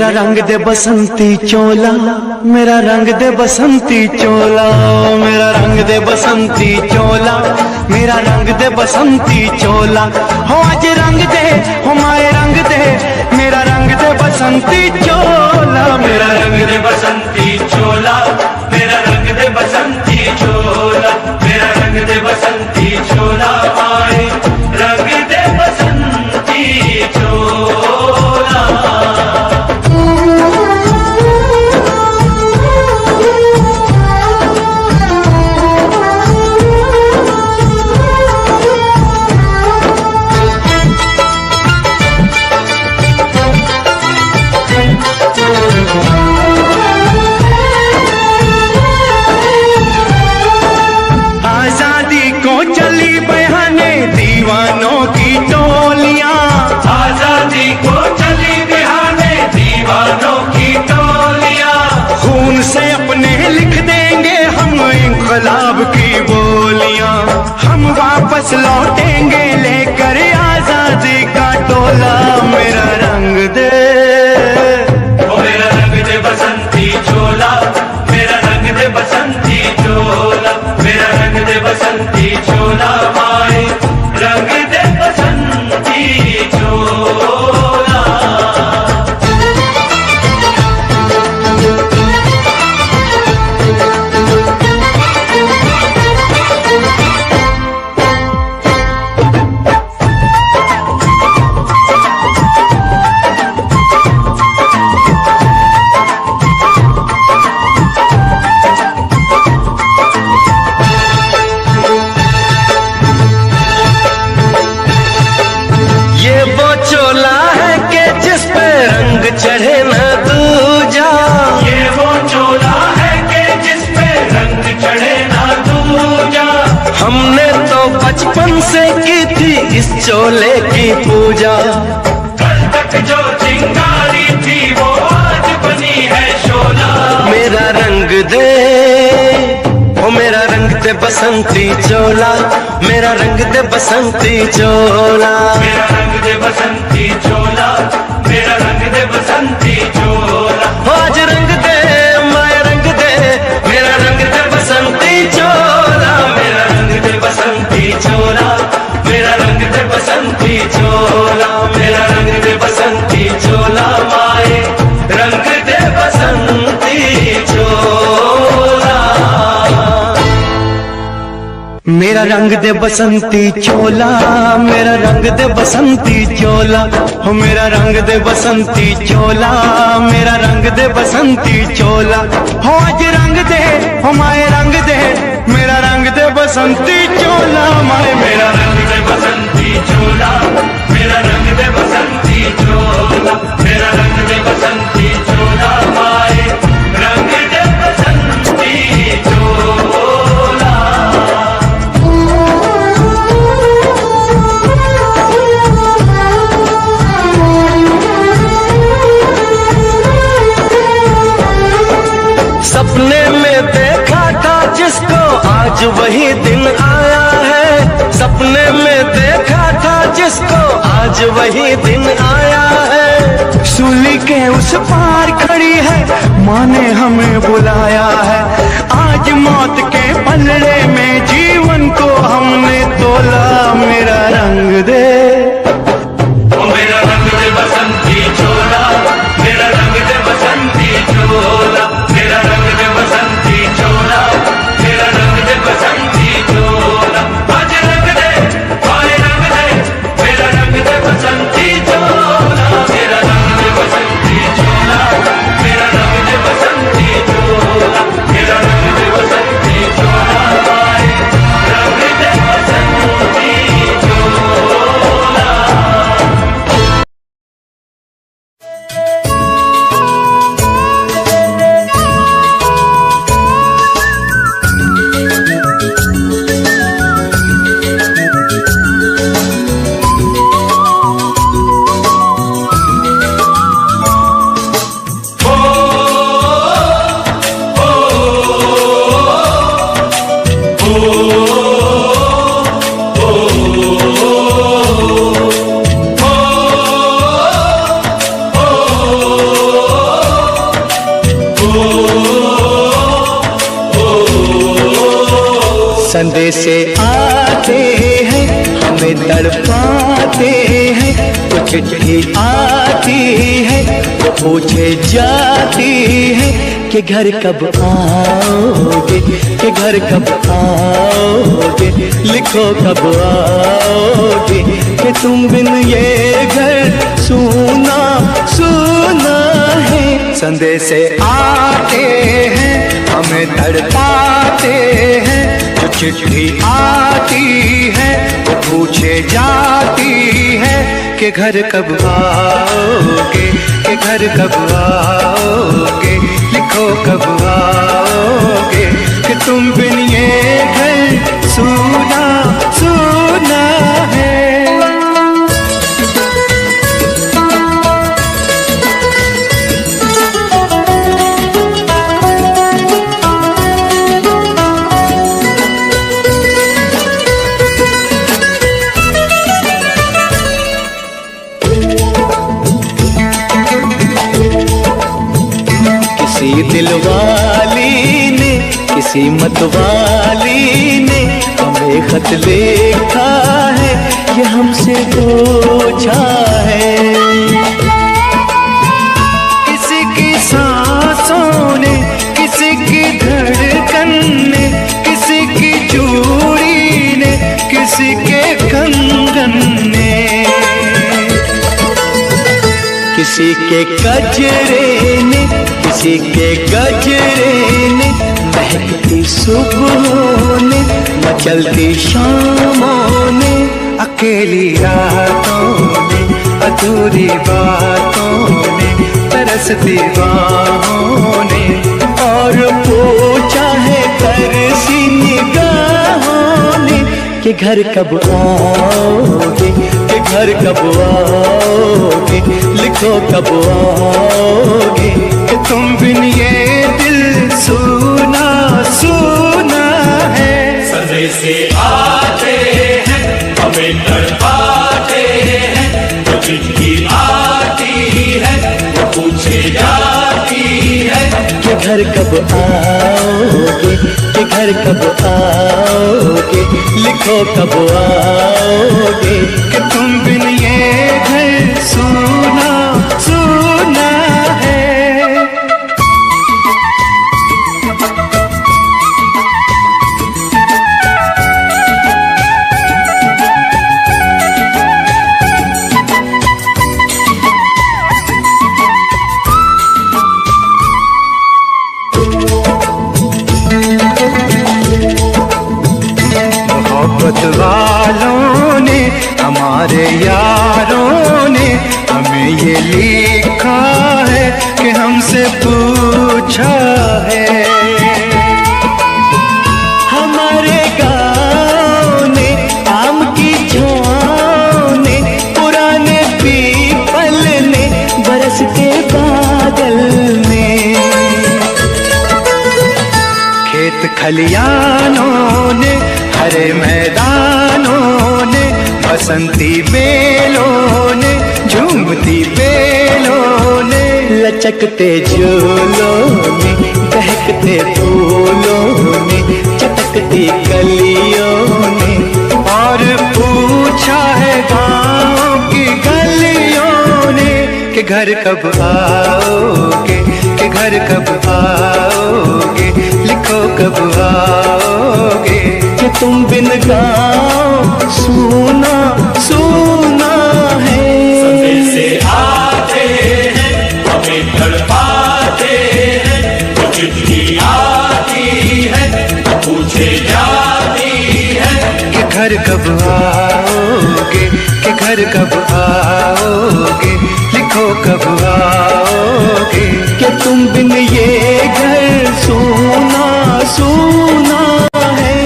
मेरा रंग दे बसंती चोला, मेरा रंग दे बसंती चोला, मेरा रंग दे बसंती चोला, मेरा रंग दे बसंती चोला। हो आज रंग दे, हो माए रंग दे, मेरा रंग दे बसंती चोला, मेरा रंग दे बसंती चोला, मेरा रंग दे बसंती चोला, मेरा रंग दे बसंती चोला, माए रंग दे बसंती चोला। आजादी को चली बहाने दीवानों की टोलियां, आजादी को चली बहाने दीवानों की टोलियां। खून से अपने लिख देंगे हम इंकलाब की बोलियां, हम वापस लौटेंगे लेकर आजादी का टोला। मेरा रंग दे, ओ मेरा रंग दे बसंती चोला, मेरा रंग दे बसंती चोला, मेरा रंग दे बसंती चोला, माए रंग दे बसंती चोला। चढ़े न दूजा, ये वो चोला है कि जिस पे रंग चढ़े न दूजा। हमने तो बचपन से की थी इस चोले की पूजा, कल तक जो चिंगारी थी वो आज बनी है शोला। मेरा रंग दे, ओ मेरा रंग दे बसंती चोला, मेरा रंग दे बसंती चोला, मेरा रंग दे बसंती चोला, मेरा रंग दे बसंती चोला। आज रंग दे माए रंग दे, मेरा रंग दे बसंती चोला, मेरा रंग दे बसंती चोला, मेरा रंग दे बसंती चोला, मेरा रंग दे बसंती चोला, माए रंग दे बसंती चोला। मेरा रंग दे बसंती चोला, मेरा रंग दे बसंती चोला, हो मेरा रंग दे बसंती चोला, मेरा रंग दे बसंती चोला। हो आज रंग दे, हो माए रंग दे, मेरा रंग दे बसंती चोला, माए मेरा रंग दे बसंती चोला, मेरा रंग दे बसंती चोला, मेरा रंग दे बसंती चोला, माए रंग दे बसंती चोला। सपने में देखा था जिसको आज वही दिन आया है, सपने में देखा था जिसको आज वही दिन आया है। सूली के उस पार खड़ी है माँ ने हमें बुलाया है, आज मौत के पलड़े में जीवन को हमने तोला। मेरा रंग दे, ओ मेरा रंग दे बसंती चोला, मेरा रंग दे बसंती चोला, मेरा रंग दे बसंती चोला, मेरा रंग दे बसंती चोला। आज रंग दे माए रंग दे, मेरा रंग दे बसंती चोला, मेरा रंग दे बसंती चोला, मेरा रंग दे बसंती चोला, मेरा रंग दे बसंती चोला, माए रंग दे बसंती चोला। संदेशे आते हैं हमें तड़पाते हैं, तो चिट्ठी आती है वो पूछे जाती है कि घर कब आओगे, कि घर कब आओगे, लिखो कब आओगे, कि तुम बिन ये घर सूना सूना है। संदेशे आते हैं हमें तड़पाते हैं, जो चिट्ठी आती है वो पूछे जाती है कि घर कब आओगे, कि घर कब आओगे, लिखो कब आओगे, कि तुम बिन ये घर सूना सूना है। किसी दिलवाली ने, किसी मतवाली ने हमें खत लिखा है, ये हमसे पूछा है। किसी की सांसों ने, किसी की धड़कन ने, किसी की चूड़ी ने, किसी के कंगन ने, किसी के गजरे ने, किसी के गजरे ने, महकती सुबहों ने, मचलती शामों ने, अकेली रातों ने, अधूरी बातों ने, तरसती बाहों ने, और पूछा है तरसी निगाहों ने कि घर कब आओगे, कि घर कब आओगे, लिखो कब आओगे, कि तुम बिन ये दिल सूना सूना है। संदेशे आते हैं हमें तड़पाते हैं, तो चिट्ठी आती है वो पूछे जाती है कि घर कब आओगे, कि घर कब आओगे, लिखो कब आओगे, कि तुम बिन ये घर सूना सूना है। मोहब्बत वालों ने, हमारे यारों ने हमें ये लिखा है कि हमसे पूछा है। हमारे गाँव ने, आम की छाँव ने, पुराने पीपल ने, बरस के बादल ने, खेत खलियानों ने, हरे मैदानों ने, बसंती बेलों ने, झूमती बेलों ने, लचकते झूलों ने, बहकते फूलों ने, चटकती कलियों ने, और पूछा है गाँव की गलियों ने कि घर कब आओगे, कि घर कब आओगे, लिखो कब आओगे, कि तुम बिन गाँव सूना सूना है। संदेशे आते हैं हमें तड़पाते हैं, तो चिट्ठी आती है तो पूछे जाती है कि घर कब आओगे, कि घर कब आओगे, लिखो कब आओगे, कि तुम बिन ये घर सूना सूना है।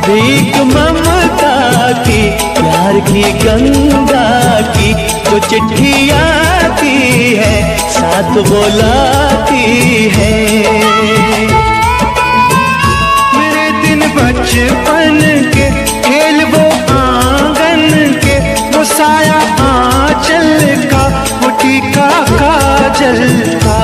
भीख ममता की प्यार की गंगा की जो चिट्ठी आती है साथ वो लाती है। मेरे दिन बचपन के खेल वो आंगन के, वो साया आंचल का, वो टीका काजल का,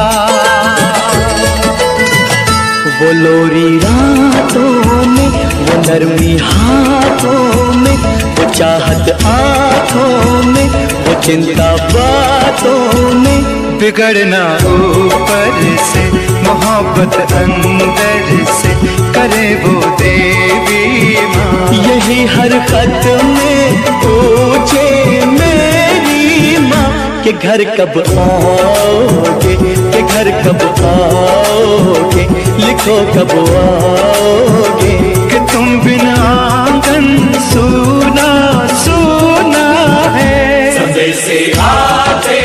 वो लोरी रातों में, वो नरमी हाथों में, वो चाहत आँखों में, वो चिंता बातों में। बिगड़ना ऊपर से, मोहब्बत अंदर से, करे वो देवी माँ। यही हर खत में पूछे मेरी माँ कि घर कब आओगे, कि घर कब आओगे, लिखो कब आओगे। कि तुम बिना आंगन सूना सूना है। संदेशे आते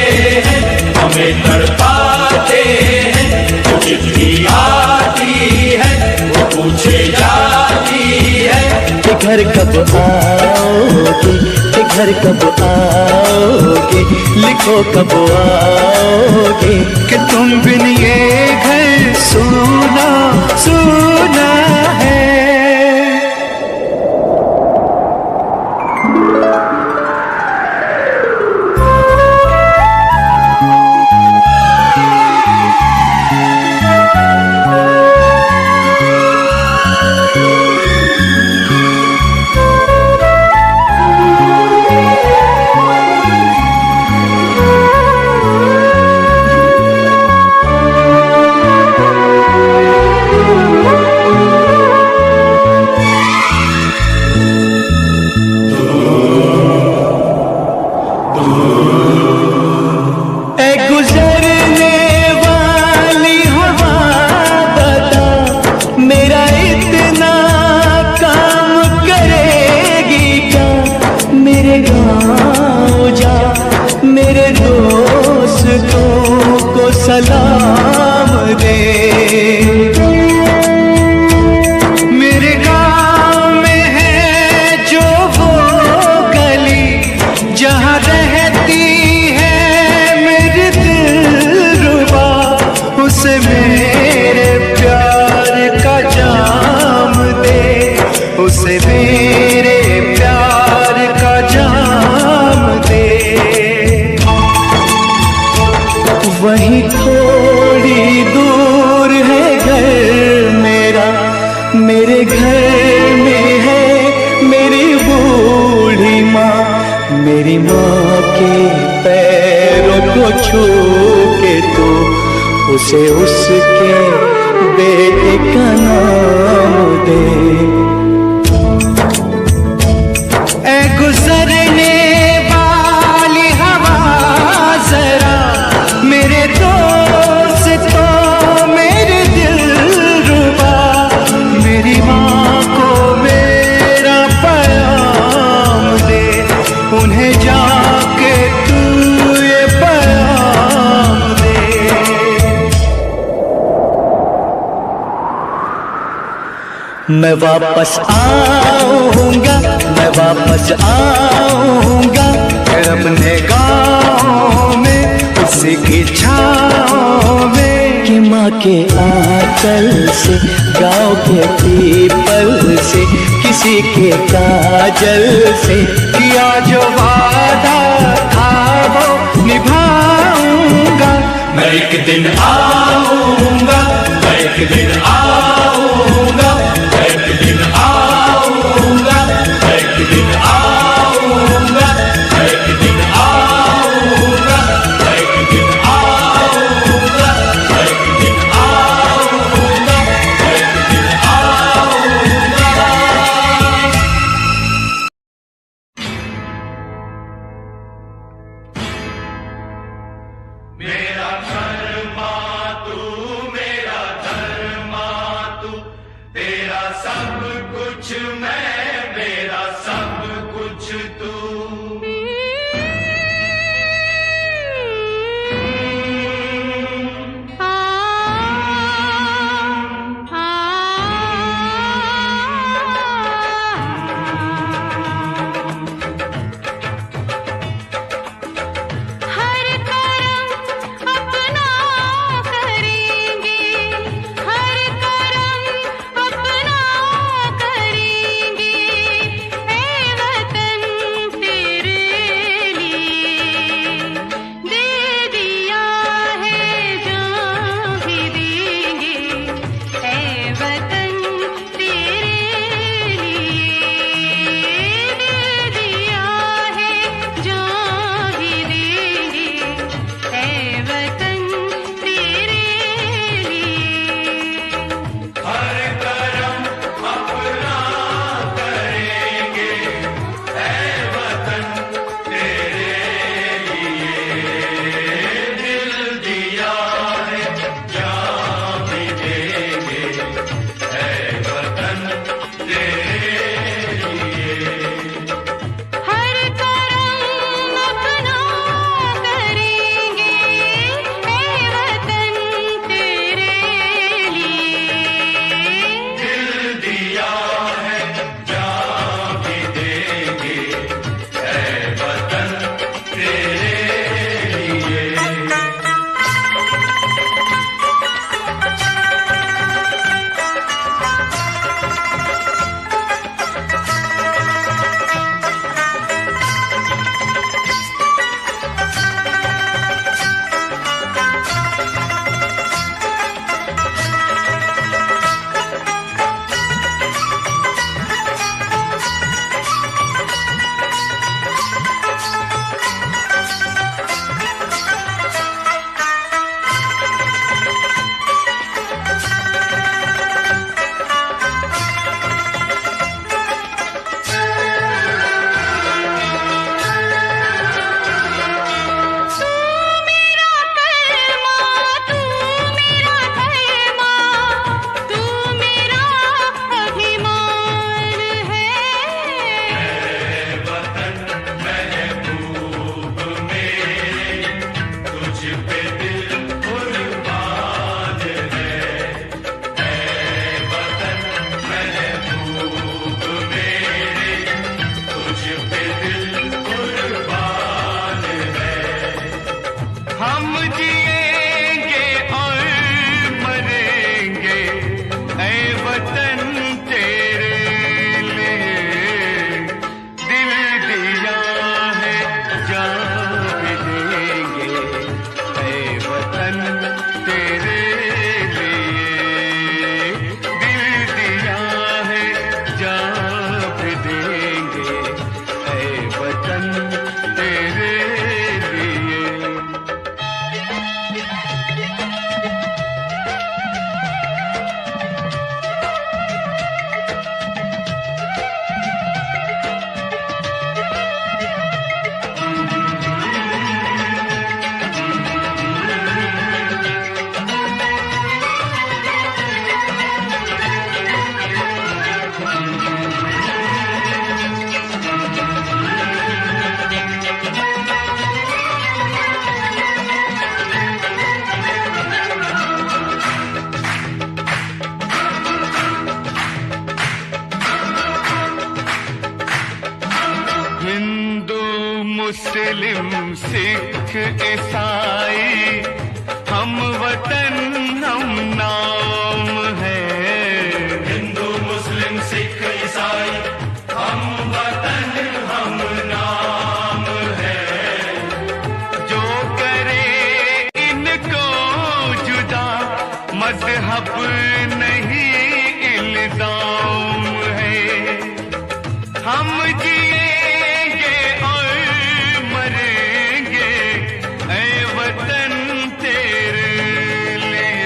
हैं हमें तड़पाते हैं, वो चिट्ठी आती है वो पूछे जाती है कि घर कब आओगे, कि घर कब आओगे, लिखो कब आओगे। कि तुम बिन ये घर सूना सूना है। सलाम दे। मेरे गाँव में है जो वो गली जहाँ रहती है मेरी दिलरुबा, उसे मेरे प्यार का जाम दे, उसे मेरे प्यार का जाम दे। वहीं थोड़ी दूर है घर मेरा, मेरे घर में है मेरी बूढ़ी माँ। मेरी माँ के पैरों को छू के तो उसे उसके बेटे का नाम दे। ऐ गुजरने वाली हवा जरा मेरे दोस्तों मेरे दिलरुबा, मेरी माँ को मेरा पैगाम दे, उन्हें जाके तू ये पैगाम दे। मैं वापस आऊंगा, मैं वापस आऊंगा फिर अपने गाँव में, उसी की छाँव में। कि माँ के आंचल से, गाँव के पीपल से, किसी के काजल से किया जो वादा था वो निभाऊंगा। मैं एक दिन आऊंगा, मैं एक दिन आऊंगा, मैं एक दिन आऊंगा, मैं एक दिन आऊंगा, मैं एक दिन आऊंगा, मैं एक दिन आऊंगा, मैं एक दिन आऊंगा, मैं एक दिन आऊंगा। मेरा घर माँ तू, मेरा धर्म माँ तू, तेरा सब कुछ मैं, मेरा सब कुछ तू। वतन तेरे लिए दिल दिया है, जान भी देंगे। ऐ वतन तेरे लिए दिल दिया है, जान भी देंगे। ऐ वतन तेरे लिए। हिंदू मुस्लिम सिख ईसाई हम वतन हम नाम है। हिंदू मुस्लिम सिख ईसाई हम वतन हम नाम है। जो करे इनको जुदा मजहब नहीं इल्जाम है। हम जिएंगे और मरेंगे ऐ वतन तेरे लिए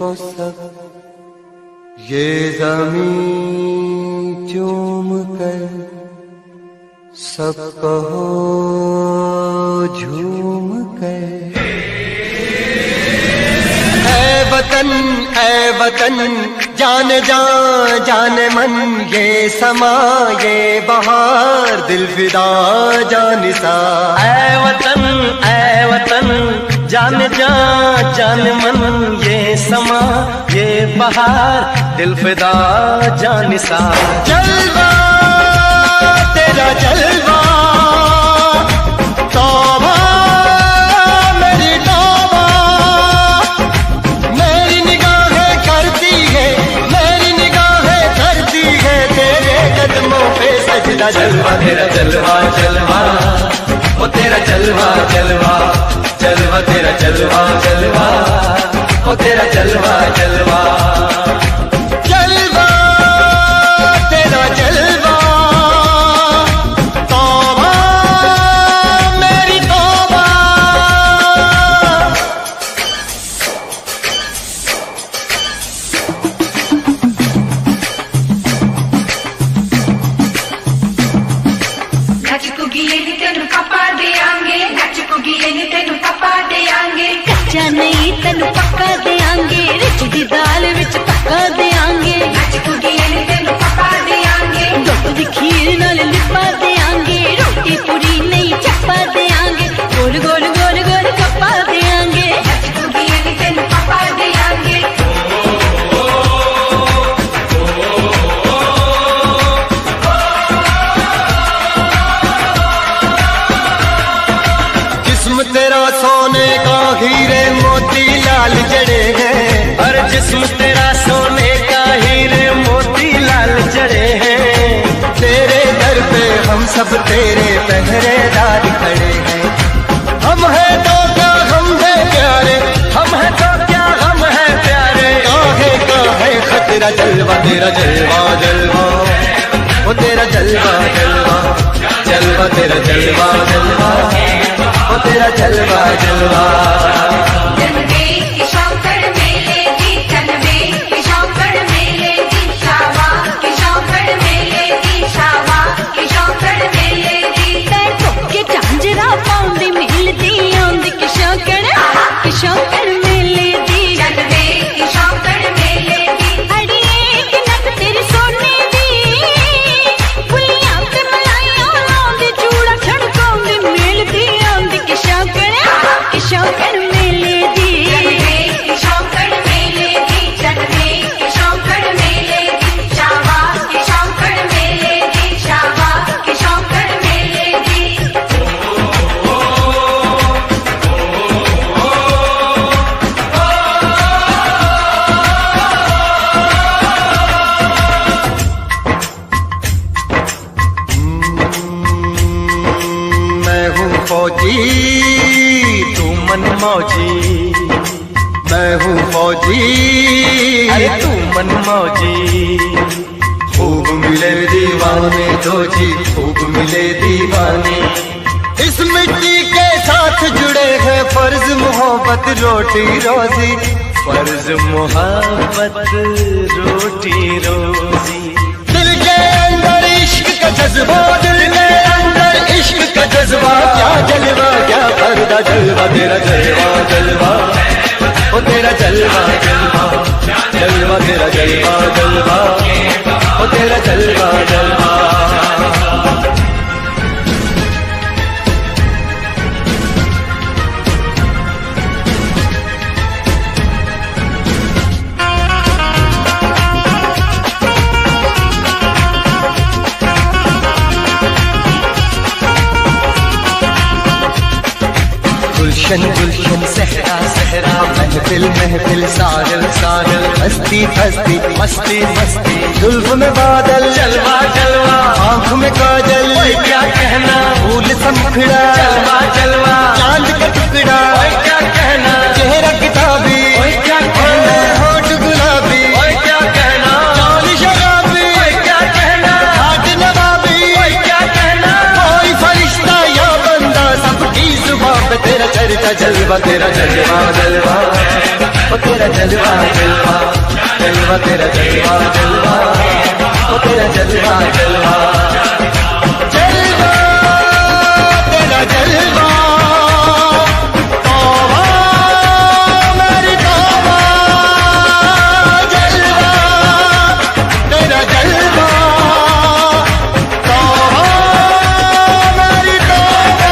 तुझको सब ये ज़मीं चूम कर सब कहो झूम कर। ऐ वतन जान जान जान मन ये समा ये बहार दिल फिदा जानिसा। ऐ वतन जान जान जान मन ये समा ये बहार दिल फिदा जानिसा। जलवा तेरा जलवा तौबा मेरी तौबा, मेरी निगाहें करती है मेरी निगाहें करती है तेरे कदमों पे सजदा। जलवा तेरा जलवा जलवा ओ तेरा जलवा जलवा जलवा तेरा जलवा जलवा ओ तेरा जलवा जलवा जलवा तेरा जलवा तौबा मेरी तौबा। कच्चा नहीं तेनू पक्का देंगे, रिच दी दाल विच पक्का देंगे। दुध दी खीर नाल लिपा देंगे, रोटी पूरी नहीं चप्पा देंगे। गोल गोल गोल गोल कप्पा देंगे। जिस्म तेरा सोने का हीरे मोती लाल जड़े हैं, और जिस्म तेरा सोने का हीरे मोती लाल जड़े हैं। तेरे दर पे हम सब तेरे पहरेदार खड़े हैं। हम हैं तो क्या हम हैं प्यारे, हम हैं तो क्या हम हैं प्यारे। काहे का है खतरा। जलवा तेरा जलवा जलवा ओ तेरा जलवा जलवा जलवा तेरा जलवा जलवा ओ तेरा जलवा जलवा। झांझरा पाउंदी मिलदी आंदी किशोकड़ मेले दी। अड़िए कि नक तेरी सोने दी, पुलियां ते मलाइयां लाउंदी, चूड़ा छड़काउंदी मिलदी आंदी किशोकड़ मेले दी। मैं हूँ फौजी तू मन मौजी, मैं हूँ फौजी अरे तू मन मौजी। खूब मिले दीवाने दो जी खूब मिले दीवाने। इस मिट्टी के साथ जुड़े हैं फर्ज मोहब्बत रोटी रोजी। फर्ज मोहब्बत रोटी रोजी। दिल के अंदर इश्क का जज्बा, दिल के अंदर इश्क का जज्बा। क्या जलवा क्या पर्दा। जलवा तेरा जलवा जलवा ओ तेरा जलवा जलवा जलवा तेरा जलवा जलवा ओ तेरा जलवा जलवा। गुलशन गुलशन सहरा सहरा, महफिल महफिल साहिल साहिल, हस्ती हस्ती मस्ती मस्ती। जुल्फ में बादल जलवा जलवा, आँख में काजल, ओए क्या कहना, फूल समखड़ा, जलवा जलवा, चांद का टुकड़ा, ओए क्या कहना, चेहरा किताबी, ओए क्या कहना, होठ गुलाबी, ओए क्या कहना, चाल शराबी, ओए क्या कहना, हाथ नवाबी, ओए क्या कहना। कोई फरिश्ता या बंदा सबकी जुबान पे तेरा चर्चा। जलवा तेरा जलवा जलवा ओ तेरा जलवा जलवा जलवा तेरा जलवा जलवा ओ तेरा जलवा जलवा जलवा तेरा जलवा तौबा मेरी तौबा जलवा तेरा जलवा तौबा मेरी तौबा।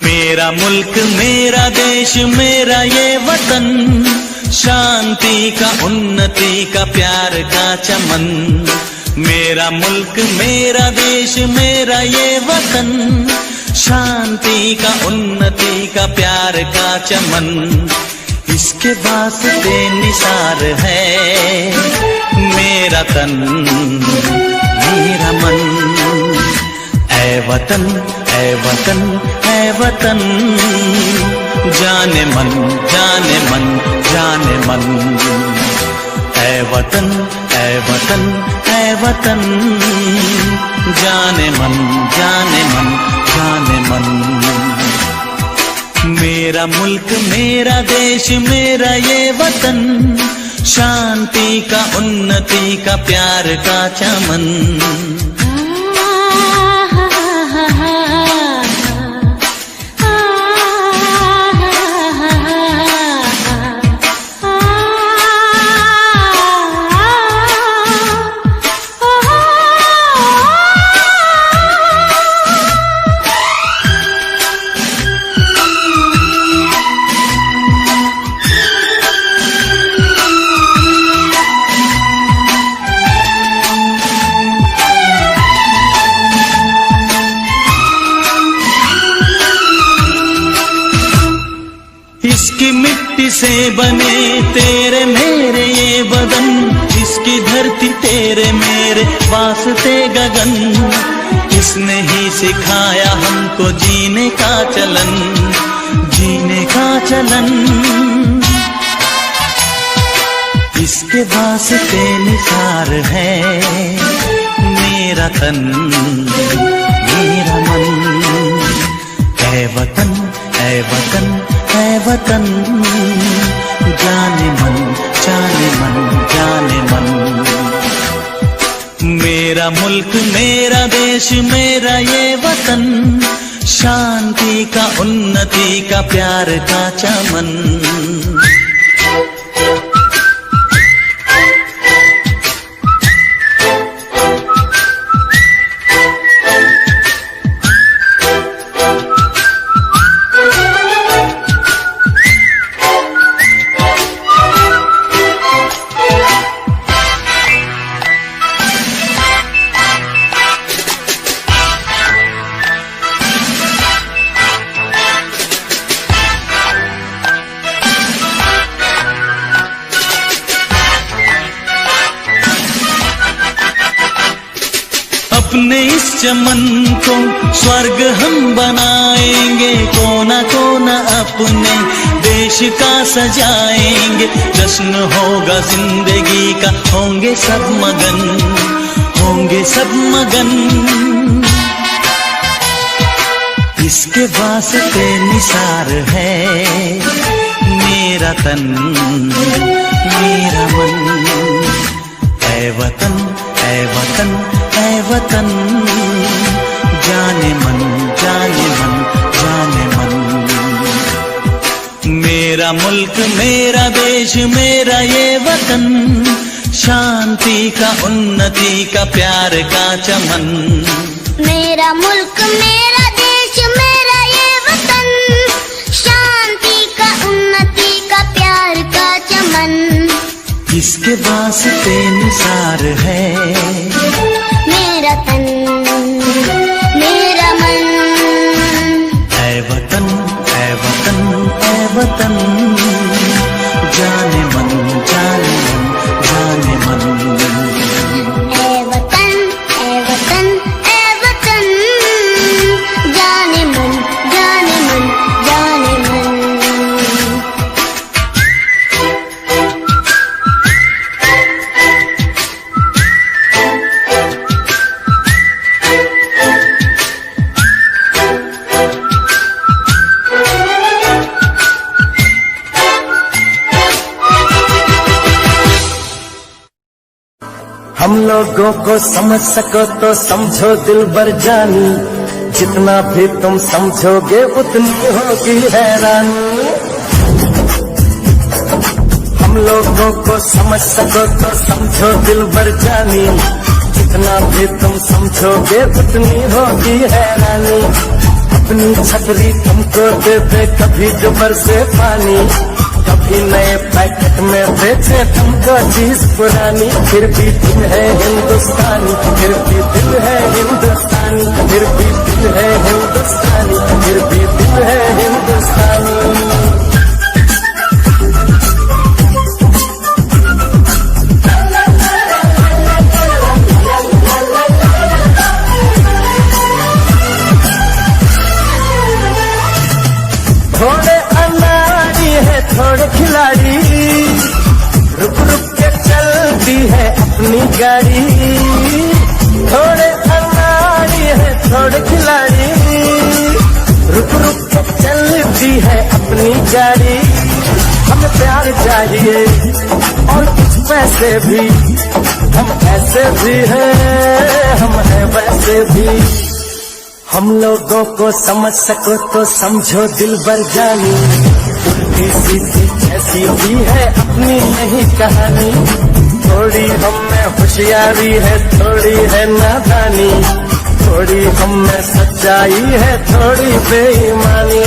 मेरा मुल्क मेरा देश मेरा ये वतन, शांति का उन्नति का प्यार का चमन। मेरा मुल्क मेरा देश मेरा ये वतन, शांति का उन्नति का प्यार का चमन। इसके वास्ते निसार है मेरा तन मेरा मन। ऐ वतन ऐ वतन ऐ वतन, जाने मन जाने मन जाने मन। ऐ वतन ऐ वतन ऐ वतन, जाने मन जाने मन जाने मन। मेरा मुल्क मेरा देश मेरा ये वतन, शांति का उन्नति का प्यार का चमन। इसकी मिट्टी से बने तेरे मेरे ये बदन, इसकी धरती तेरे मेरे वास्ते गगन। इसने ही सिखाया हमको जीने का चलन, जीने का चलन। इसके वास्ते निसार है मेरा तन मेरा मन। ऐ वतन ऐ वतन ऐ वतन, जाने मन जाने मन जाने मन। मेरा मुल्क मेरा देश मेरा ये वतन, शांति का उन्नति का प्यार का चमन। अपने इस चमन को स्वर्ग हम बनाएंगे, कोना कोना अपने देश का सजाएंगे। जश्न होगा जिंदगी का, होंगे सब मगन होंगे सब मगन। इसके वास्ते निसार है मेरा तन मेरा मन। ऐ वतन ऐ वतन ऐ वतन, जाने मन जाने मन जाने मन। मेरा मुल्क मेरा देश मेरा ये वतन, शांति का उन्नति का प्यार का चमन। मेरा मुल्क मेरा देश मेरा ये वतन, शांति का उन्नति का प्यार का चमन। किसके वास्ते निसार है मेरा तन मेरा मन। ऐ वतन ऐ वतन ऐ वतन, जाने मन जाने मन जाने मन। ऐ वतन ऐ वतन ऐ वतन, जाने मन जाने मन जाने मन। हम लोगों को समझ सको तो समझो दिलबर जानी, जितना भी तुम समझोगे उतनी होगी हैरानी। हम लोगों को समझ सको तो समझो दिलबर जानी, जितना भी तुम समझोगे उतनी होगी हैरानी। अपनी छतरी तुमको दे दे कभी जो बरसे पानी, कभी नए पैकेट में बेचे तुमको चीज पुरानी। फिर भी दिल है हिंदुस्तानी, फिर भी दिल है हिंदुस्तानी, फिर भी दिल है हिंदुस्तानी, फिर भी दिल है हिंदुस्तानी। थोड़े अनाड़ी है थोड़े खिलाड़ी, रुक रुक के चलती है अपनी गाड़ी। थोड़े अनाड़ी है थोड़े खिलाड़ी, रुक रुक के चलती है अपनी गाड़ी। हमें प्यार चाहिए और कुछ पैसे भी, हम ऐसे भी हैं हम हैं वैसे भी। हम लोगों को समझ सको तो समझो दिलबर जानी, उल्टी सीधी कैसी भी है अपनी यही कहानी। थोड़ी हम में होशियारी है थोड़ी है नादानी, थोड़ी हम में सच्चाई है थोड़ी बेईमानी।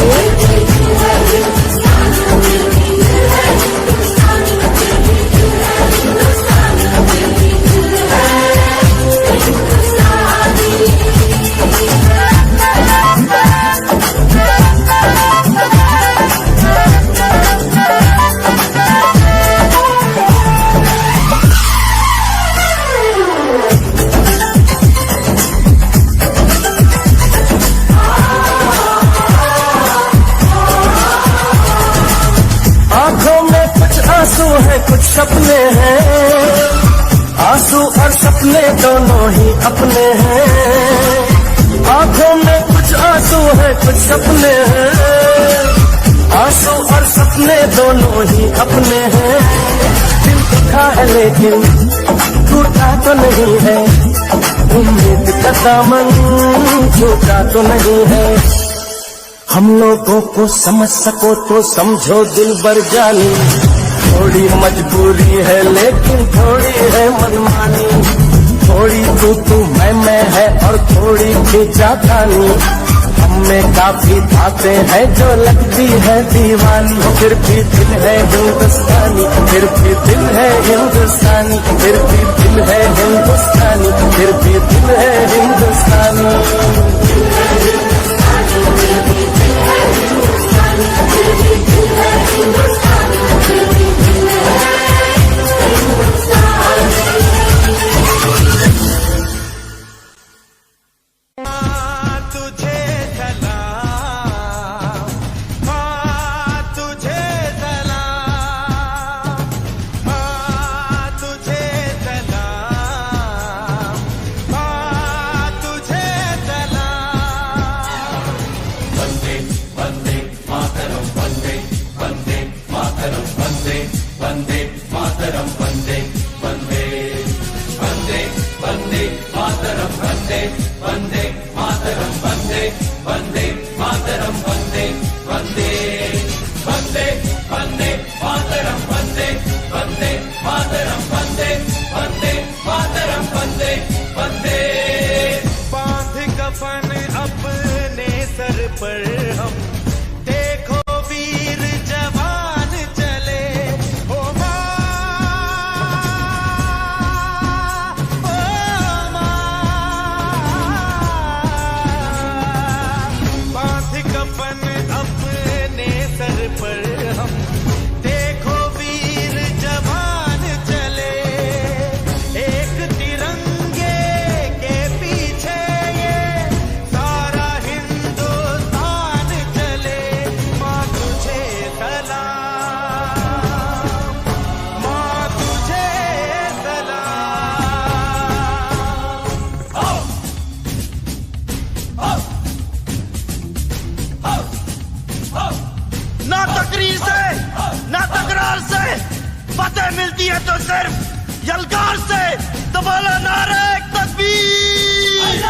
आंखों में कुछ आंसू है कुछ सपने हैं, आंसू और सपने दोनों ही अपने हैं। आंखों में कुछ आंसू है कुछ सपने हैं, आंसू और सपने दोनों ही अपने हैं। दिल दुखा है लेकिन टूटा तो नहीं है, उम्मीद का दामन छूटा तो नहीं है। हम लोगों को समझ सको तो समझो दिलबर जानी, थोड़ी मजबूरी है लेकिन थोड़ी है मनमानी। थोड़ी तू मैं है और थोड़ी खींचातानी, हमें काफी बातें हैं जो लगती है दीवानी। फिर भी दिल है हिंदुस्तानी, फिर भी दिल है हिंदुस्तानी, फिर भी दिल है हिंदुस्तानी, फिर भी दिल है हिंदुस्तानी। तुझे यलगार से दबाला नारे तकबीर।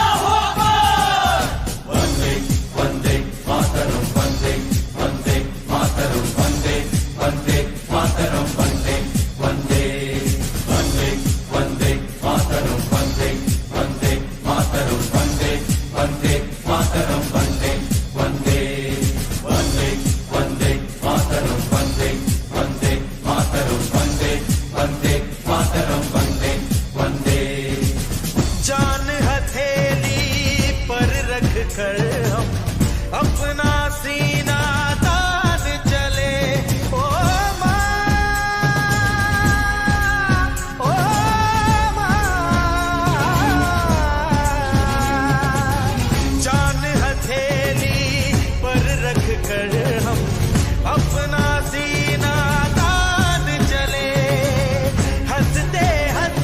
वंदे वंदे मातरम, वंदे वंदे मातरम, वंदे वंदे मातरम, वंदे वंदे वंदे वंदे मातरम, वंदे वंदे मातरम, वंदे वंदे मातरम, वंदे वंदे वंदे वंदे मातरम, वंदे वंदे मातरम, वंदे वंदे मातरम, वंदे वंदे। जान हथेली पर रख कर हम अपना सीना तान चले। ओ माँ, ओ माँ, जान हथेली पर रख कर हम अपना सीना तान चले। हंसते हंसते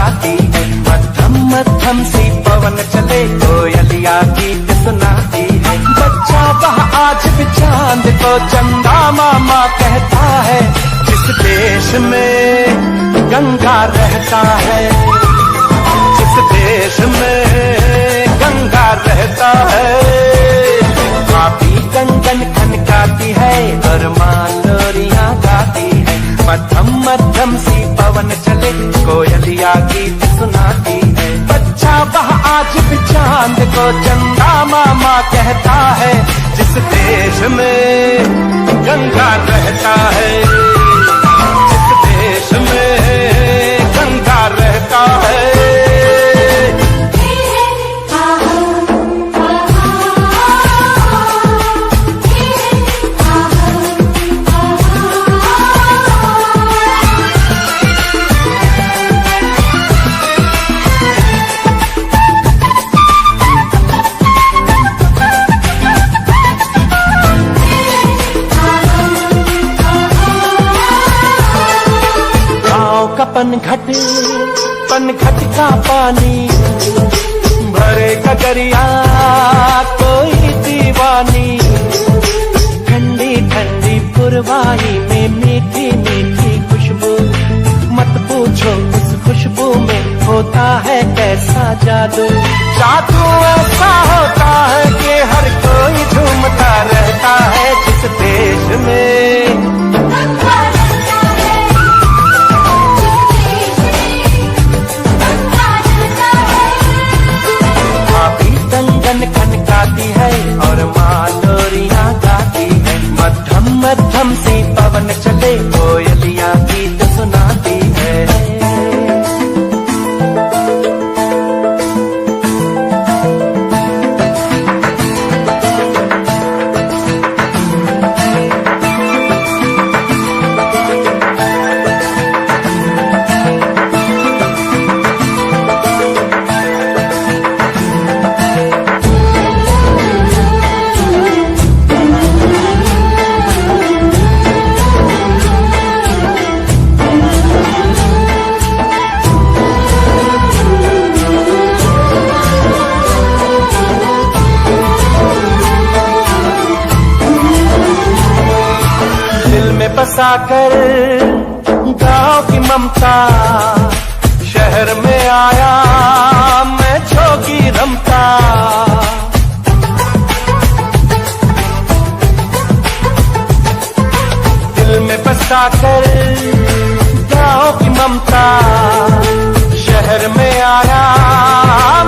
गाती है। मध्यम मध्यम सी पवन चले कोयलिया गीत सुनाती है। बच्चा वह आज भी चांद को चंदा मामा कहता है। जिस देश में गंगा रहता है, जिस देश में गंगा रहता है, काफी कंगन खनकाती है और माँ लोरियां गाती है। मध्यम मध्यम सी पवन चले कोयलिया गीत सुनाती है। बच्चा वह आज भी चांद को चंदा मामा कहता है। जिस देश में गंगा रहता है, जिस देश में गंगा रहता है। पनघट का पानी भरे कगरिया कोई दीवानी। ठंडी ठंडी पुरवाई में मीठी मीठी खुशबू, मत पूछो उस खुशबू में होता है कैसा जादू। जादू ऐसा होता है कि हर कोई झूमता रहता है। जिस देश में खनकाती है और माँ लोरियां गाती है। मध्यम मध्यम सी पवन चले कोयलियां गीत सुनाती है। बसाकर गाँव की ममता शहर में आया मैं जोगी रमता। दिल में बसाकर गाँव की ममता शहर में आया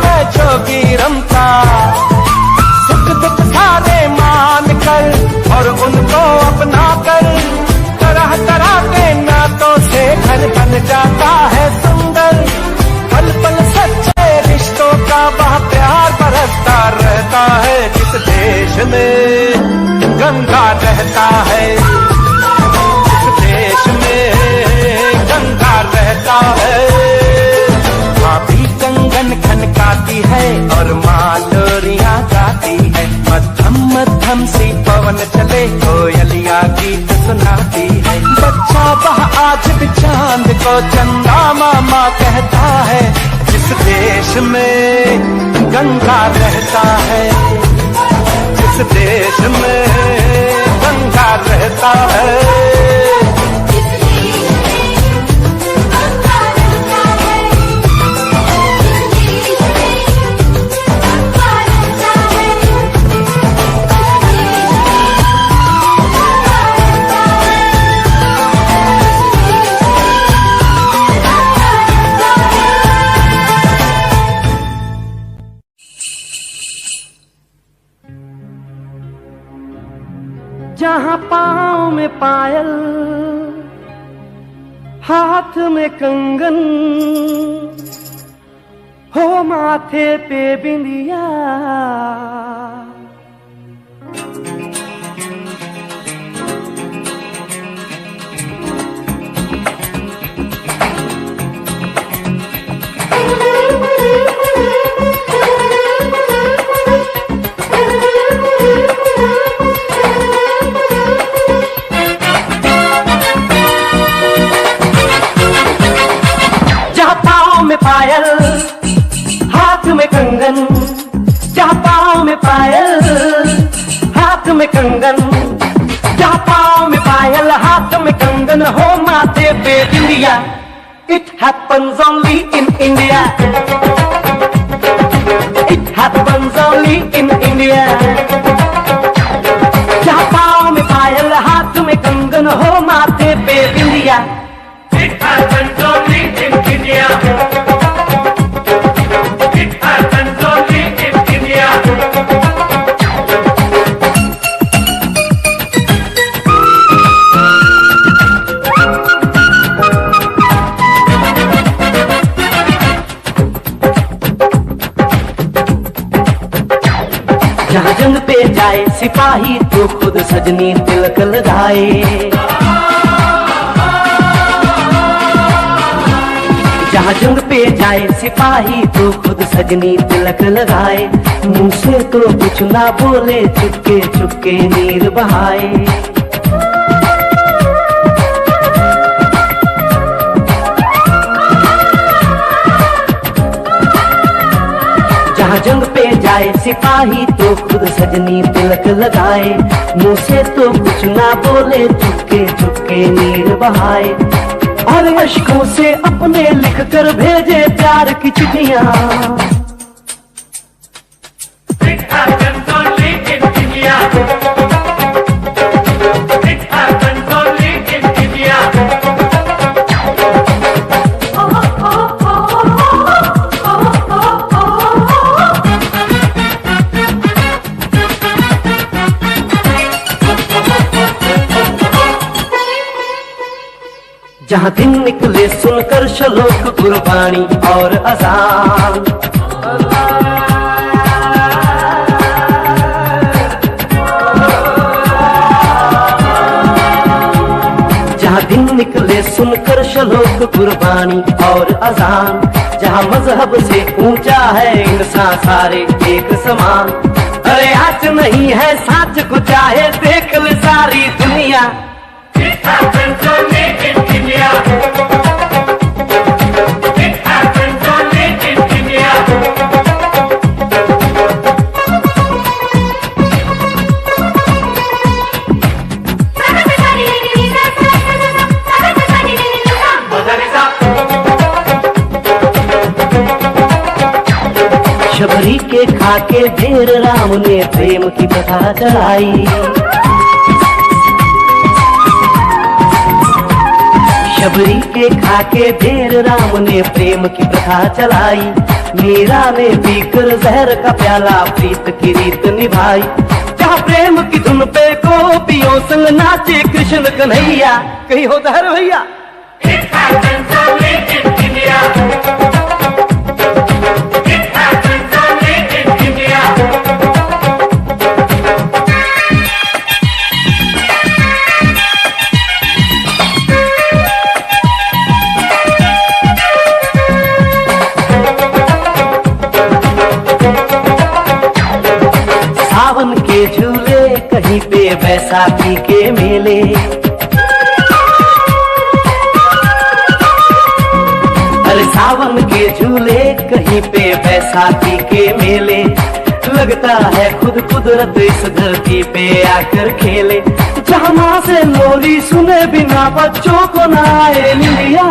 मैं जोगी रमता। सुख दुख सारे मान कर और उनको अपना कर तरह तरह के नातों से घर बन जाता है सुंदर। पल पल सच्चे रिश्तों का वह प्यार बरसता रहता है। जिस देश में गंगा रहता है, जिस देश में गंगा रहता है, काफी कंगन खनकाती है और माँ लोरियां गाती है। मध्यम मध्यम सी पवन चले कोयलिया गीत सुनाती है। बच्चा वह आज भी चांद को चंदा मामा कहता है। जिस देश में गंगा रहता है, जिस देश में गंगा रहता है। जहाँ पाँव में पायल, हाथ में कंगन, हो माथे पे बिंदिया, में पायल हाथ में कंगन, जहाँ पाँव में पायल हाथ में कंगन, जहाँ पाँव में पायल हाथ में कंगन हो माथे पे बिंदिया। It happens only in India. It happens only in India. जहाँ पाँव में पायल हाथ में कंगन हो माथे पे बिंदिया। It happens only in India. It happens only in India. जहाँ जंग पे जाए सिपाही तो खुद सजनी तिलक लगाए। जहाँ जंग पे जाए सिपाही तो खुद सजनी तिलक लगाए। मुंह से तो कुछ ना बोले चुपके चुपके नीर बहाए। जहाँ जंग पे जाए सिपाही तो खुद सजनी तिलक लगाए। मुंह से तो कुछ ना बोले चुपके चुपके नीर बहाए। और अश्कों से अपने लिख कर भेजे प्यार की चिट्ठियां। It happens only in India. It happens only in India. जहाँ दिन निकले सुनकर श्लोक गुरबानी और अज़ान। जहाँ दिन निकले सुनकर श्लोक गुरबानी और अज़ान। जहाँ मजहब से ऊंचा है इंसान सारे एक समान। अरे आज नहीं है साच को चाहे देख ले सारी दुनिया। It happens only in India. It happens only in India. Shabari के खाके ढेर राम ने प्रेम की कथा चलाई। शबरी के खाके ढेर राम ने प्रेम की प्रथा चलाई। मीरा ने पीकर जहर का प्याला प्रीत की रीत निभाई। जहाँ प्रेम की धुन पे गोपियों संग नाचे कृष्ण कन्हैया। कहीं होता है भैया। It happens only in India. It happens only in India. सावन के झूले कहीं पे बैसाखी के मेले। अरे सावन के झूले कहीं पे बैसाखी के मेले। लगता है खुद कुदरत इस धरती पे आकर खेले। जहाँ माँ से लोरी सुने बिना बच्चों को ना आए निंदिया।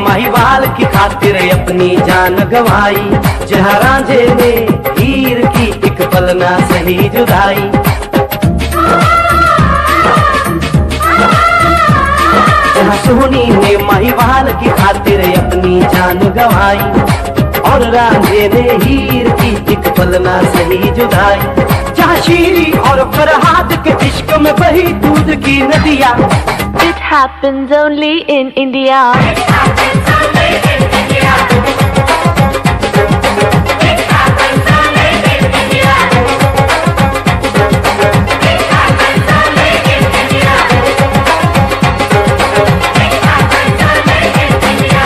महिवाल की खातिर अपनी जान गंवाई। जहाँ रांझे ने हीर की एक पल ना सही जुदाई। जहाँ सोनी ने महिवाल की खातिर अपनी जान गंवाई। और रांझे ने हीर की एक पल ना सही जुदाई। जहाँ शीरी और फरहाद के इश्क में बही दूध की नदियाँ। It happens only in India. It happens only in India. It happens only in India. It happens only in India. It happens only in India.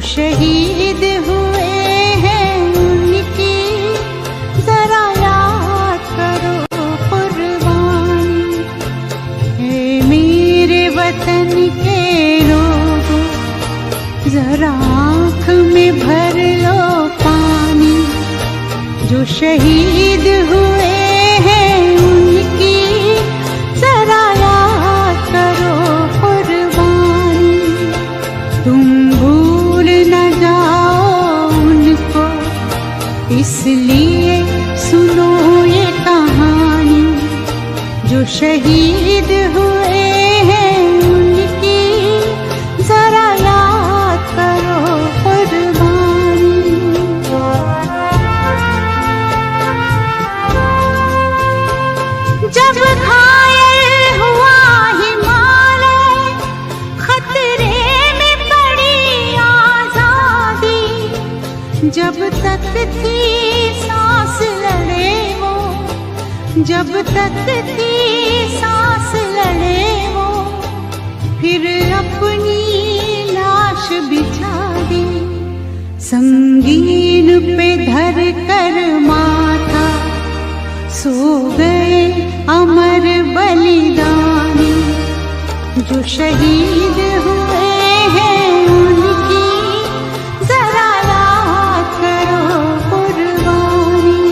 शहीद हुए हैं उनकी जरा याद करो कुर्बानी। हे मेरे वतन के लोगों जरा आँख में भर लो पानी। जो शहीद हुए हैं उनकी जरा याद करो कुर्बानी। तुम इसलिए सुनो ये कहानी। जो शहीद हुए हैं उनकी जरा याद करो कुर्बानी। जब घायल हुआ हिमालय खतरे में पड़ी आजादी। जब तक थी सांस लड़े वो, जब तक थी सांस लड़े वो, फिर अपनी लाश बिछा दी। संगीन पे धर कर माथा सो गए अमर बलिदानी। जो शहीद हुए हैं उनकी जरा याद करो कुर्बानी।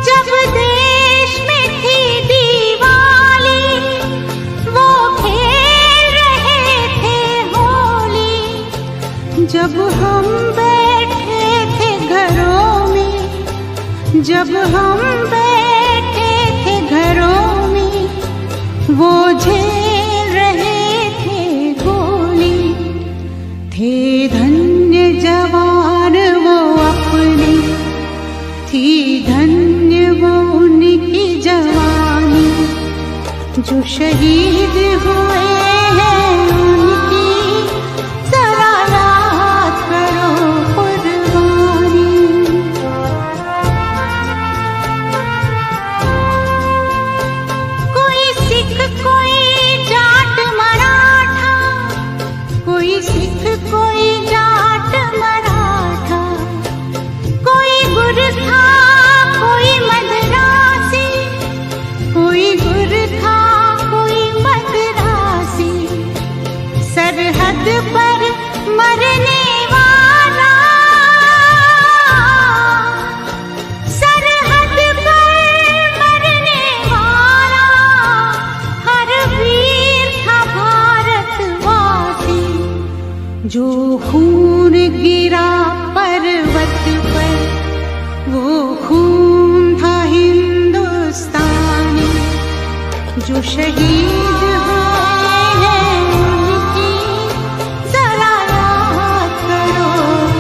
जब देश में थी दिवाली वो खेल रहे थे होली। जब हम बैठे थे घरों में, जब हम बैठे थे घरों में, वो झेल रहे थे गोली। थे जो शहीद हुए हैं उनकी जरा याद करो कुर्बानी। कोई सिख कोई जाट मराठा, कोई सिख कोई जाट मराठा, कोई गुरखा कोई मद्रासी, कोई गुरखा कोई मद्रासी, सरहद पर मरने वाला, सरहद पर मरने वाला हर वीर था भारतवासी। जो खून गिरा पर्वत पर वो खून था हिंदुस्तानी। जो शहीद हुए हैं उनकी जरा याद करो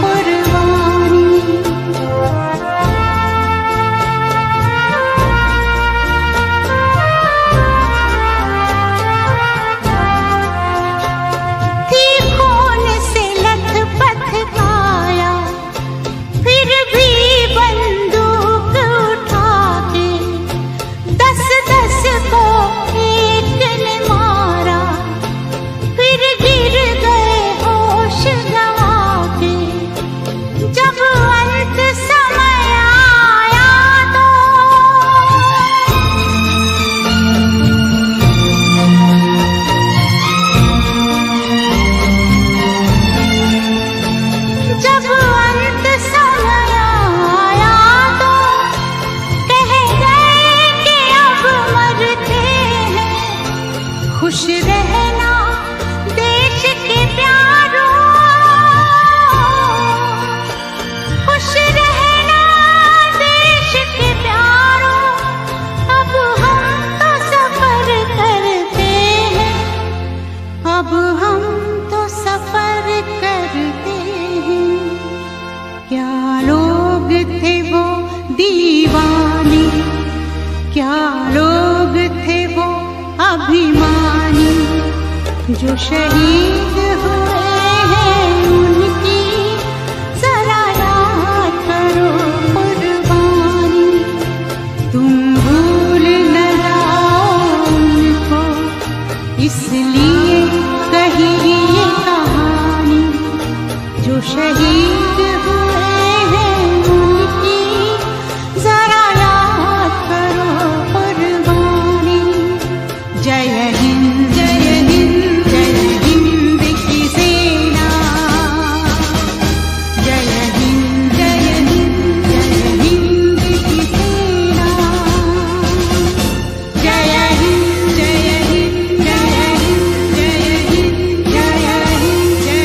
कुर्बानी। थी खून से लथपथ काया, फिर भी बंदूक उठा के 10-10 को एक ने मारा, फिर गिर गए होश गंवा के। जब अंत समय आया तो जब अंत समय आया तो कह गए कि अब मरते हैं। खुश रहना देश के प्यारों, खुश रहना देश के प्यारों। अब हम तो सफर करते हैं, अब हम तो सफर करते हैं। क्या लोग थे वो दीवाने, क्या लोग थे वो अभिमानी। जो शहीद हुए हैं उनकी जरा याद करो कुर्बानी। तुम भूल न जाओ उनको, इसलिए कही ये कहानी। जो शहीद हुए हैं उनकी जरा याद करो कुर्बानी। जय हिंद जय हिंद जय हिंद की सेना, जय हिंद जय हिंद जय हिंद की सेना, जय हिंद जय हिंद जय हिंद जय हिंद जय हिंद जय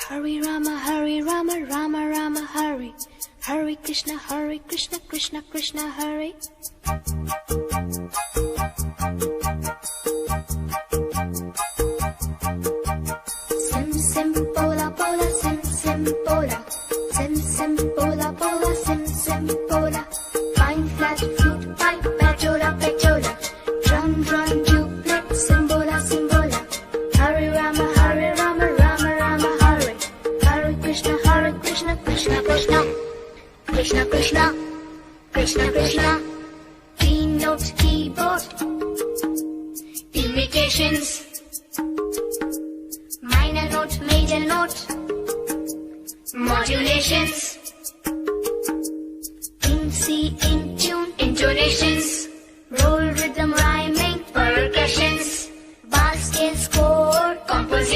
Hare Rama, Hare Rama, Rama Rama, Hare Hare Krishna, Hare Krishna, Krishna Krishna, Hare. Sim sim pola pola, sim sim pola, sim sim pola pola, sim sim pola. Fine flat flute pipe, petola petola, drum drum duplet, simbola simbola. Hare Rama, Hare Rama, Rama Rama, Hare Hare Krishna, Hare Krishna, Krishna Krishna, Krishna Krishna, Krishna Krishna. Keynote keyboard, imitations. Minor note, major note, modulations. In C, in tune, intonations. Roll rhythm, rhyming, percussions. Bar scale, score, composition.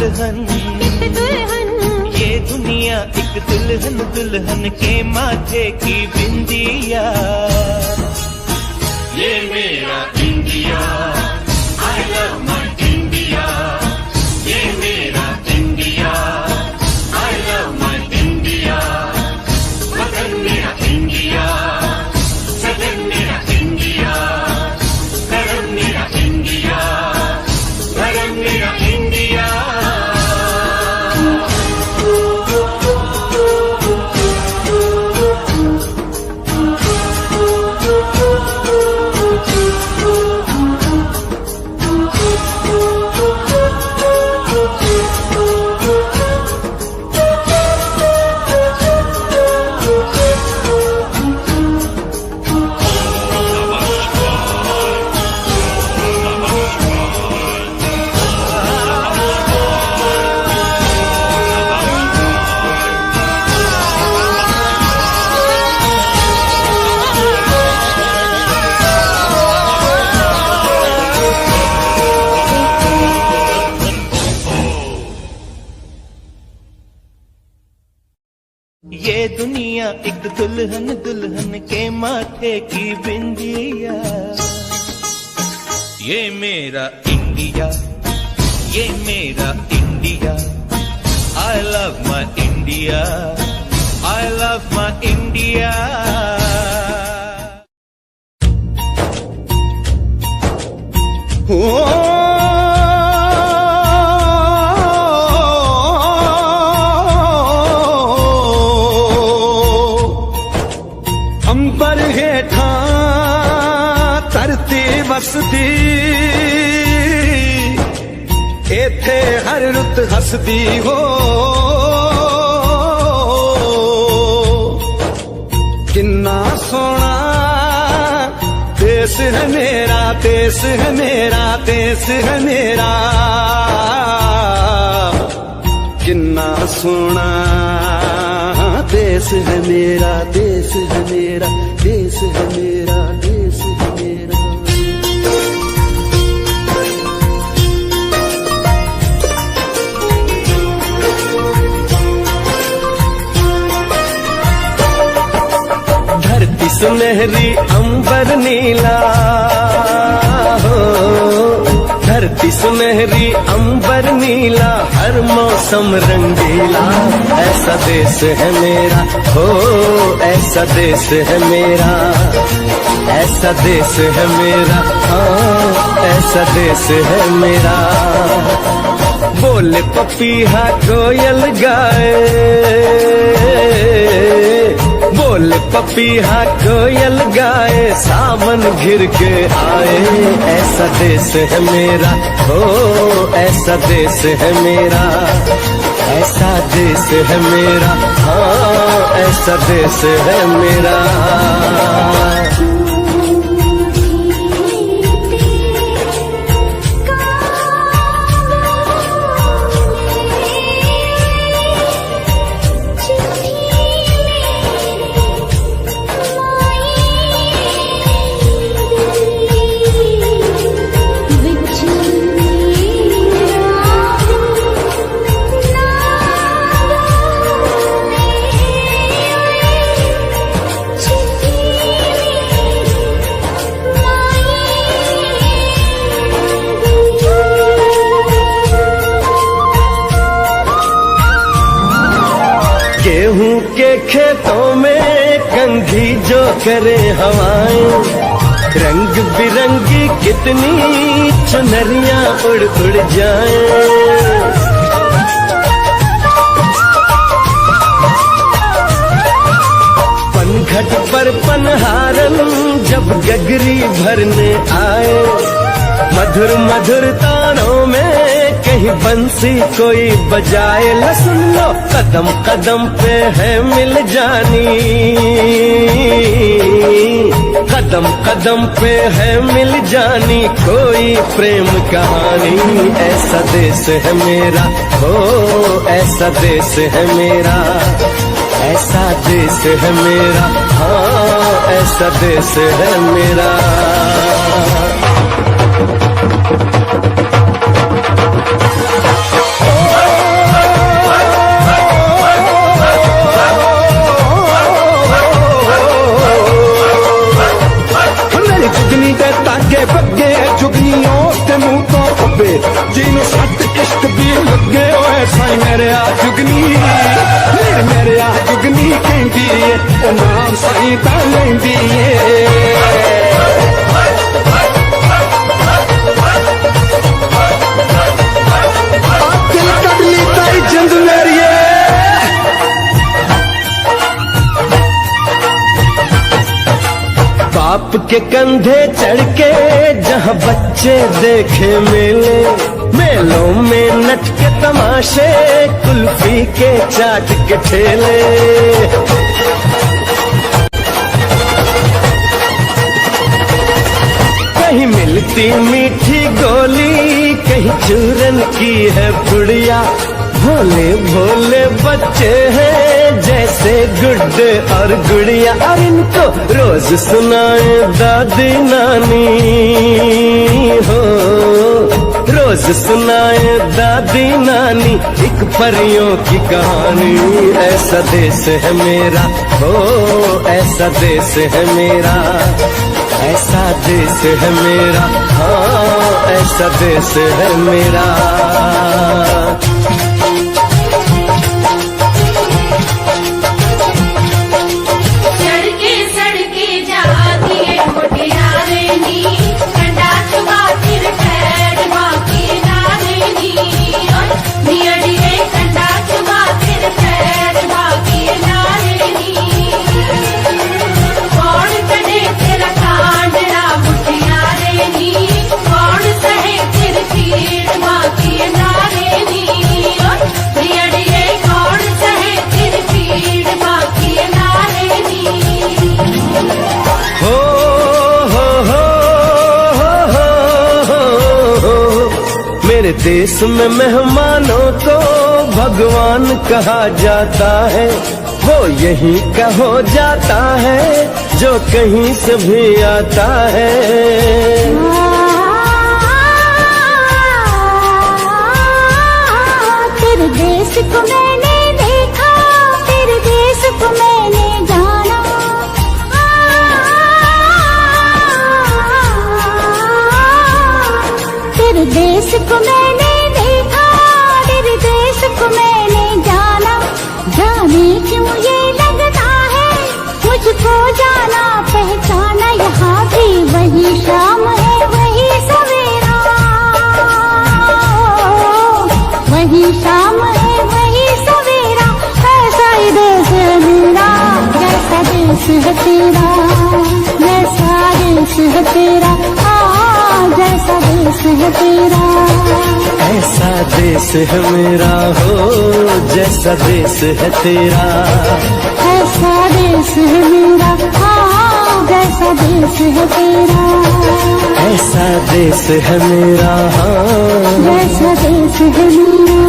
दुल्हन ये दुनिया एक दुल्हन, दुल्हन के माथे की बिंदिया। ये मेरा India, I love my India. ये मेरा India, I love my India. वतन मेरा इंडिया, सदन मेरा इंडिया। धर्म मेरा इंडिया, धर्म मेरा इंडिया। ये दुनिया एक दुल्हन, दुल्हन के माथे की बिंदिया। ये मेरा इंडिया, ये मेरा India. I love my India, I love my India. अंबर हेठा धरती वसदी, एथे हर रुत हसदी हो। किन्ना सोना देश है मेरा, देश है मेरा, देश है मेरा। किन्ना सोना देश है मेरा, देश है मेरा, देश है मेरा, देश है मेरा। धरती सुनहरी अंबर नीला हो, धरती सुनहरी अंबर नीला, हर मौसम रंगीला। ऐसा देश है मेरा हो, ऐसा देश है मेरा, ऐसा देश है मेरा, हाँ ऐसा देश है मेरा। बोले पपीहा कोयल गाए, बोले पपीहा कोयल गाए, सावन घिर के आए। ऐसा देश है मेरा हो, ऐसा देश है मेरा, ऐसा देश है मेरा, हाँ ऐसा देश है मेरा। गेहूं के खेतों में कंघी जो करे हवाएं, रंग बिरंगी कितनी चुनरियां उड़ उड़ जाएं। पनघट पर पनहारन जब गगरी भरने आए, मधुर मधुर तानों में कहीं बंसी कोई बजाए। ल सुन लो कदम कदम पे है मिल जानी, कदम कदम पे है मिल जानी कोई प्रेम कहानी। ऐसा देश है मेरा हो, ऐसा देश है मेरा, ऐसा देश है मेरा, हाँ ऐसा देश है मेरा। Oh ਜਿਹਨੂੰ ਸੱਤ ਇਸ਼ਕ ਦੀ ਲੱਗੇ ਓਏ ਸਾਈ ਮੇਰੇ ਆ ਜੁਗਨੀ ਮੇਰੇ ਆ ਜੁਗਨੀ ਕਹਿੰਦੀ ਏ ਉਹ ਨਾਮ ਸਾਈ ਤਾਂ ਲੈਂਦੀ ਏ दिल कट ली ताई जिंद मेरी बाप के कंधे चढ़ के जहाँ बच्चे देखे मेले मेलों में नच के तमाशे कुल्फी के चाट के ठेले कहीं मिलती मीठी गोली कहीं चूरन की है पुड़िया भोले भोले बच्चे हैं जैसे गुड्डे और गुड़िया और इनको रोज सुनाए दादी नानी हो रोज सुनाए दादी नानी एक परियों की कहानी ऐसा देश है मेरा हो ऐसा देश है मेरा ऐसा देश है मेरा हाँ ऐसा देश है मेरा सड़के सड़के जाती है मुटियारे नी कंडा चुबा फिर पैर बाकी नारे नी नियड़िए कंडा चुबा फिर पैर बाकी नारे नी कौन कड़े तेरा कांडड़ा मुटियारे नी कौन सहे फिर पीड़ बाकी नारे नी नियड़िए कौन सहे फिर पीड़ बाकी नारे नी हो मेरे देश में मेहमानों को भगवान कहा जाता है वो यहीं का हो जाता है जो कहीं से भी आता है तेरे देश को मैंने देखा तेरे देश को मैंने जाना तेरे देश को मैंने देखा तेरे देश को मैंने जाना जाने क्यों ये लगता है मुझको जाना पहचाना यहाँ भी वही शाम है वही सवेरा वही शाम है वही सवेरा ऐसा ही देश है मेरा जैसा देश है तेरा जैसा देश है तेरा जैसा देश है तेरा ऐसा देश है मेरा हो जैसा देश है तेरा ऐसा देश है मेरा जैसा देश है तेरा ऐसा देश है मेरा जैसा देश है मेरा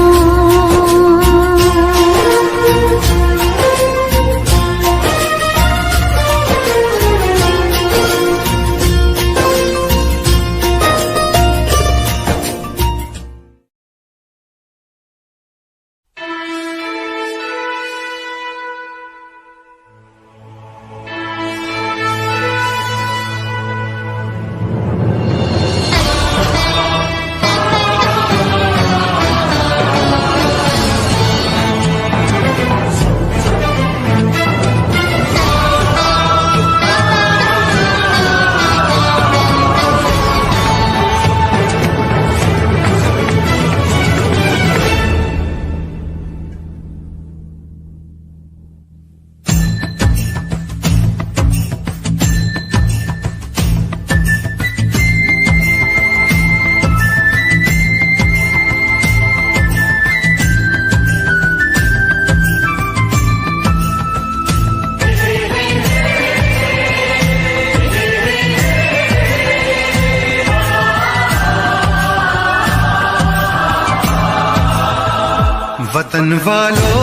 वतन वालों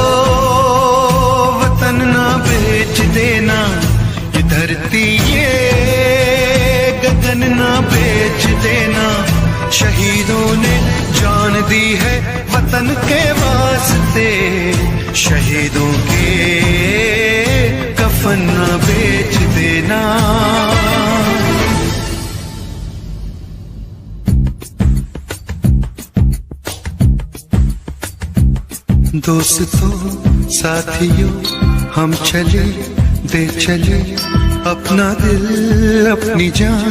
वतन ना बेच देना ये धरती ये गगन ना बेच देना शहीदों ने जान दी है वतन के वास्ते शहीदों के कफन ना बेच देना दोस्तों साथियों हम चले दे चले अपना दिल अपनी जान,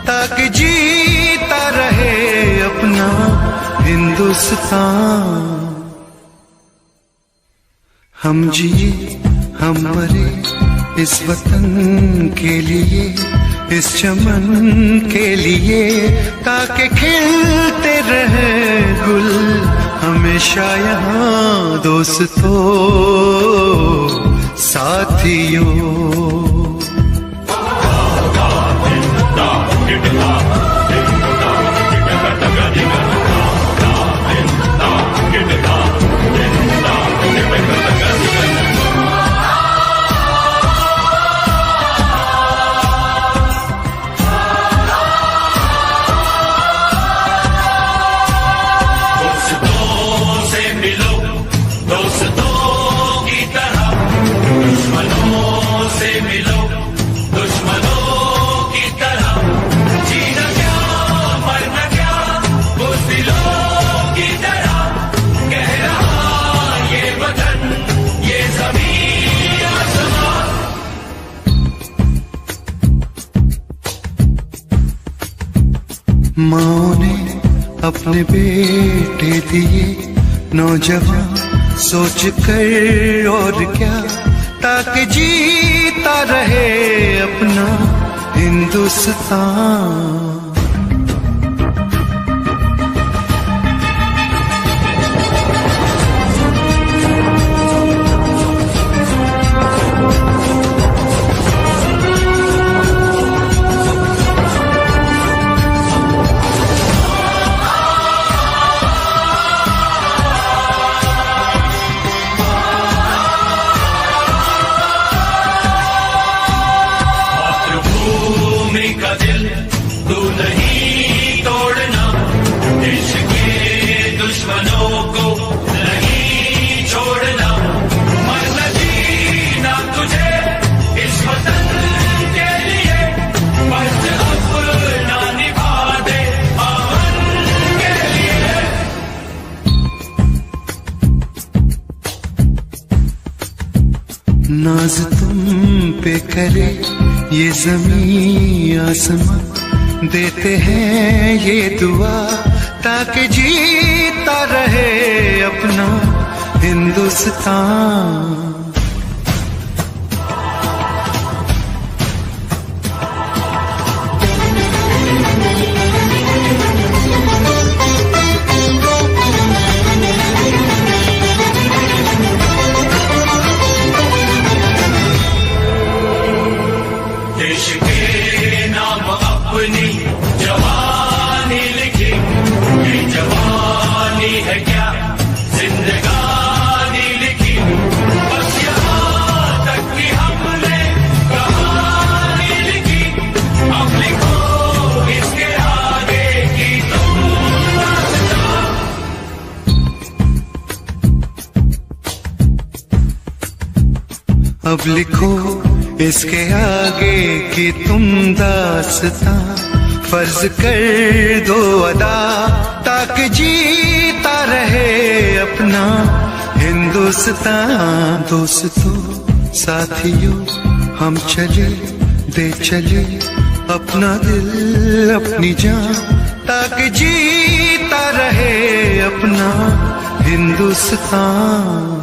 ताकि जीता रहे अपना हिंदुस्तान। हम जिए हम मरे इस वतन के लिए, इस चमन के लिए, ताकि खिलते रहे गुल हमेशा यहाँ। दोस्तों साथियों माँ ने अपने बेटे दिए नौजवान सोच कर और क्या, ताकि जीता रहे अपना हिंदुस्तान। नाज तुम पे करे ये ज़मीं आसमां, देते हैं ये दुआ ताकि जीता रहे अपना हिंदुस्तान। अब लिखो इसके आगे कि तुम दास्तां, फर्ज कर दो अदा ताकि जीता रहे अपना हिंदुस्तान। दोस्तों साथियों हम चले दे चले अपना दिल अपनी जान, ताकि जीता रहे अपना हिंदुस्तान।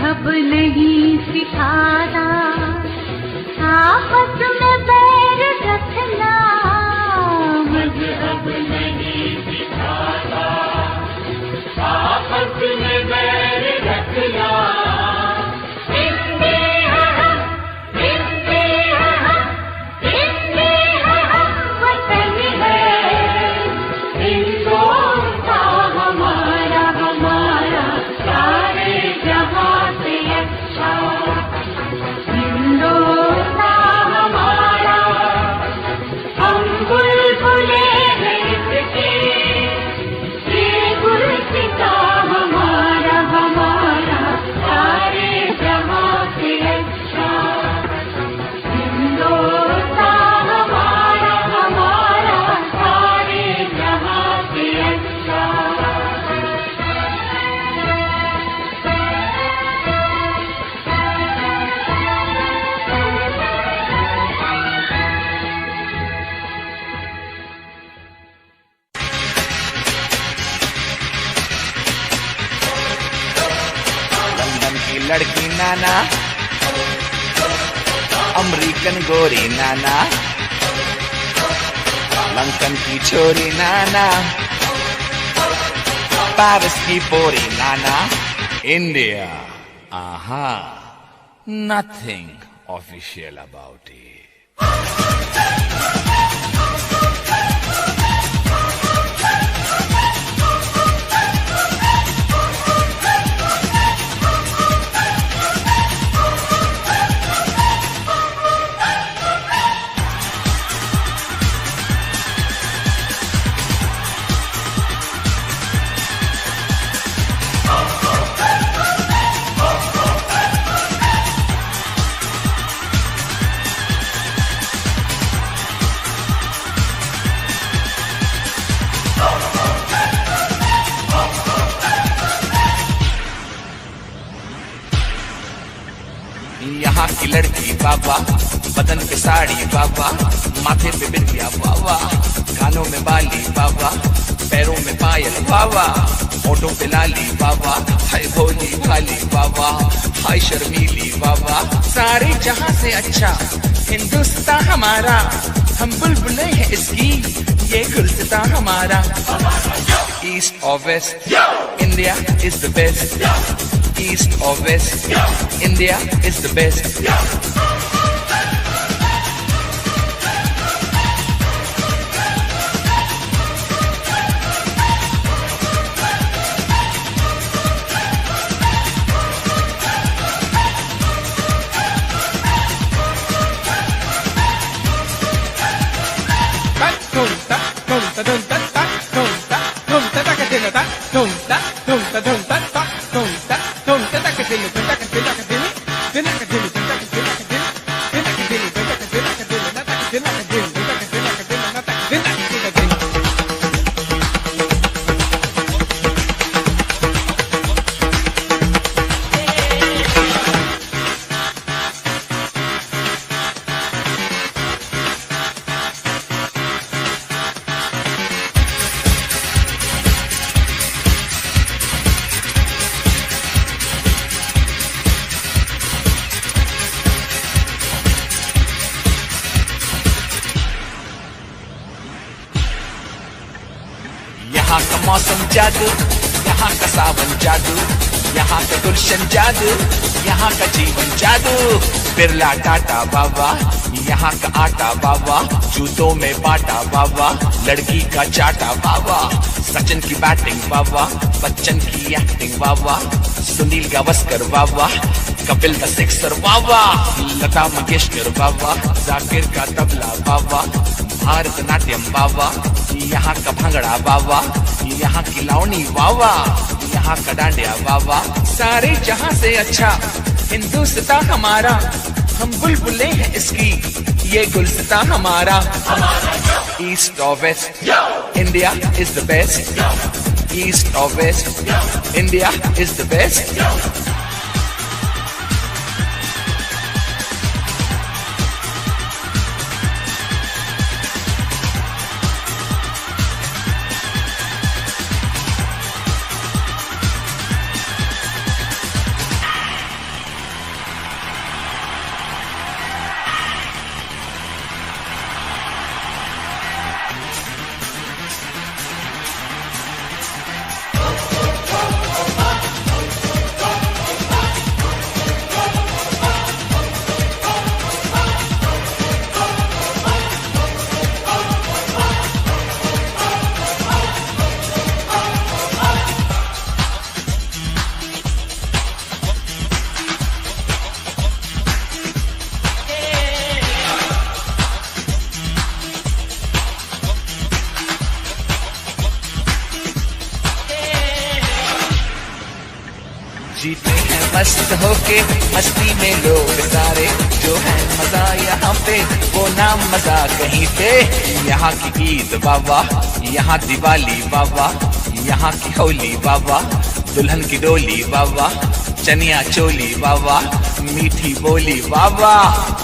मजहब नहीं सिखाता, आपस में बैर रखना मजहब नहीं सिखाता, आपस में बैर रखना। लड़की नाना, अमेरिकन गोरी नाना, लंदन की छोरी नाना, पेरिस की पोरी नाना, इंडिया, आहा, nothing official about it. यहाँ की लड़की बाबा, बदन पे साड़ी बाबा, माथे पे बिंदिया बाबा, कानों में बाली बाबा, पैरों में पायल बाबा, होठों पे लाली बाबा, हाय भोली भाली बाबा, हाय शर्मीली बाबा, सारे जहां से अच्छा हिंदुस्तान हमारा, हम बुलबुले हैं इसकी, ये गुलसितां हमारा। ईस्ट और west, India is the best. East or west, India is the best. यहाँ का मौसम जादू, यहाँ का सावन जादू, यहाँ का गुलशन जादू, यहाँ का जीवन जादू। बिरला टाटा बाबा, यहाँ का आटा बाबा, जूतों में बाटा बाबा, लड़की का चाटा बाबा, सचिन की बैटिंग बाबा, बच्चन की एक्टिंग बाबा, सुनील गावस्कर बाबा, कपिल का सिक्सर बाबा, लता मंगेशकर बाबा, जाकिर का तबला बाबा, भारतनाट्यम बाबा, यहाँ का भंगड़ा बाबा, यहाँ की लावनी बाबा, यहाँ का डांडिया बाबा, सारे जहां से अच्छा हिंदुस्तान हमारा, हम बुलबुले हैं इसकी, ये गुलसितां हमारा। ईस्ट और west, India is the best. East और west, India is the best. जीते हैं मस्त होके मस्ती में लोग सारे, जो है मजा यहाँ पे वो नाम मजा कहीं पे। यहाँ की ईद बाबा, यहाँ दिवाली बाबा, यहाँ की होली बाबा, दुल्हन की डोली बाबा, चनिया चोली बाबा, मीठी बोली बाबा।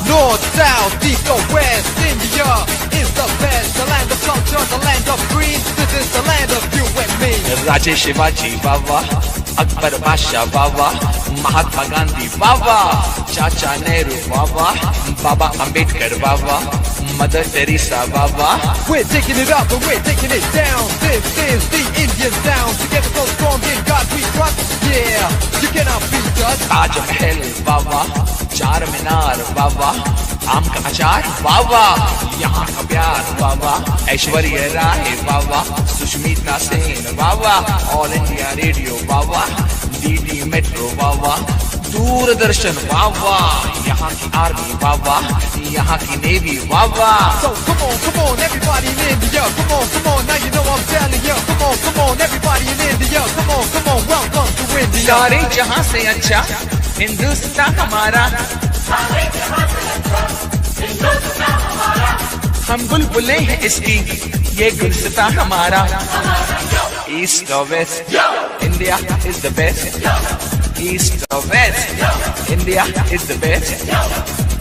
North, south, east or west, India is the best. The land of culture, the land of green. This is the land of you and me. राजे शिवाजी बाबा, अकबर बादशाह बाबा, महात्मा गांधी बाबा, चाचा नेहरू बाबा, बाबा अंबेडकर बाबा, मदर टेरेसा बाबा। We're taking it up and we're taking it down. This is the Indian sound. Together so strong in God we trust. Yeah, you cannot beat us. Taj Mahal बाबा, Charminar बाबा, आम का अचार बाबा, यहाँ का प्यार बाबा, ऐश्वर्या राय बाबा, सुष्मिता सेन बाबा, ऑल इंडिया रेडियो बाबा, DD metro बाबा, दूरदर्शन बाबा, यहाँ की army बाबा, यहाँ की navy Baba. So come on, everybody in India. Come on, now you know I'm telling you. Come on, everybody in India. Come on, welcome to India. सारे जहाँ से अच्छा हिंदुस्तान हमारा, हम बुलबुलें हैं इसकी, ये गुलसिता हमारा। East or west, India is the best. East or west, India is the best.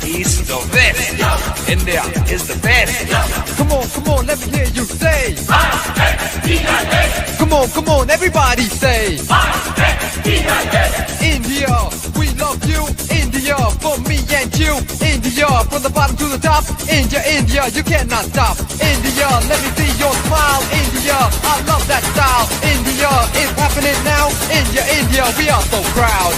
East or west, India is the best. Come on, let me hear you say. Come on, everybody say. India, we love you. India, for me and you. India, from the bottom to the top. India, you cannot stop. India, let me see your smile. India, I love that style. India, it's happening now. India, we are so proud.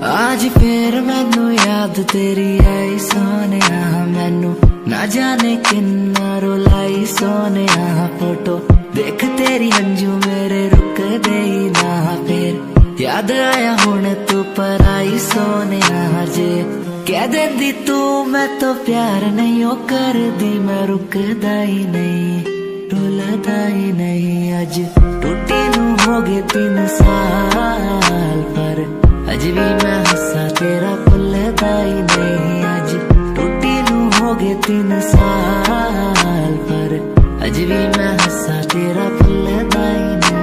आज फिर मैनू याद तेरी आई सोनिया, मैनू ना जाने किन्ना रुलाई Sonia. Photo देख तेरी हंजू मेरे रुक दे ना, फिर याद आया हुण तू पर आई सोनिया। जे कह देंदी तू मैं तो प्यार नहीं ओ कर दी, मैं रुकदा ही नहीं रुलदा ही नहीं। अज टूटी नू हो गए 3 साल, पर अज भी मैं हंसा तेरा भुलदा ही नहीं। अज टूटी नू हो गए 3 साल, पर अज भी मैं हंसा तेरा भुलदा ही नहीं।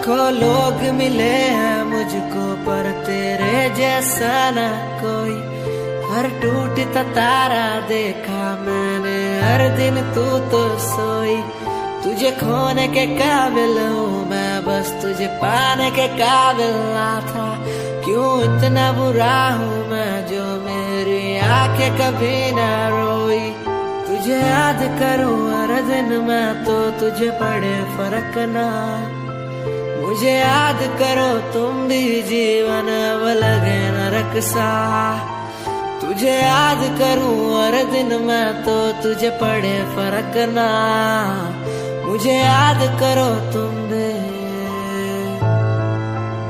लाखों लोग मिले हैं मुझको पर तेरे जैसा ना कोई। हर टूटता तारा देखा मैंने हर दिन तू तो सोई। तुझे खोने के काबिल हूँ मैं बस तुझे पाने के काबिल ना था। क्यों इतना बुरा हूँ मैं जो मेरी आंखें कभी ना रोई। तुझे याद करूँ हर दिन मैं तो तुझे पड़े फर्क ना। मुझे याद करो तुम भी जीवन अब लगे नरक सा। तुझे याद करूँ हर दिन मैं तो तुझे पड़े फर्क ना। मुझे याद करो तुम भी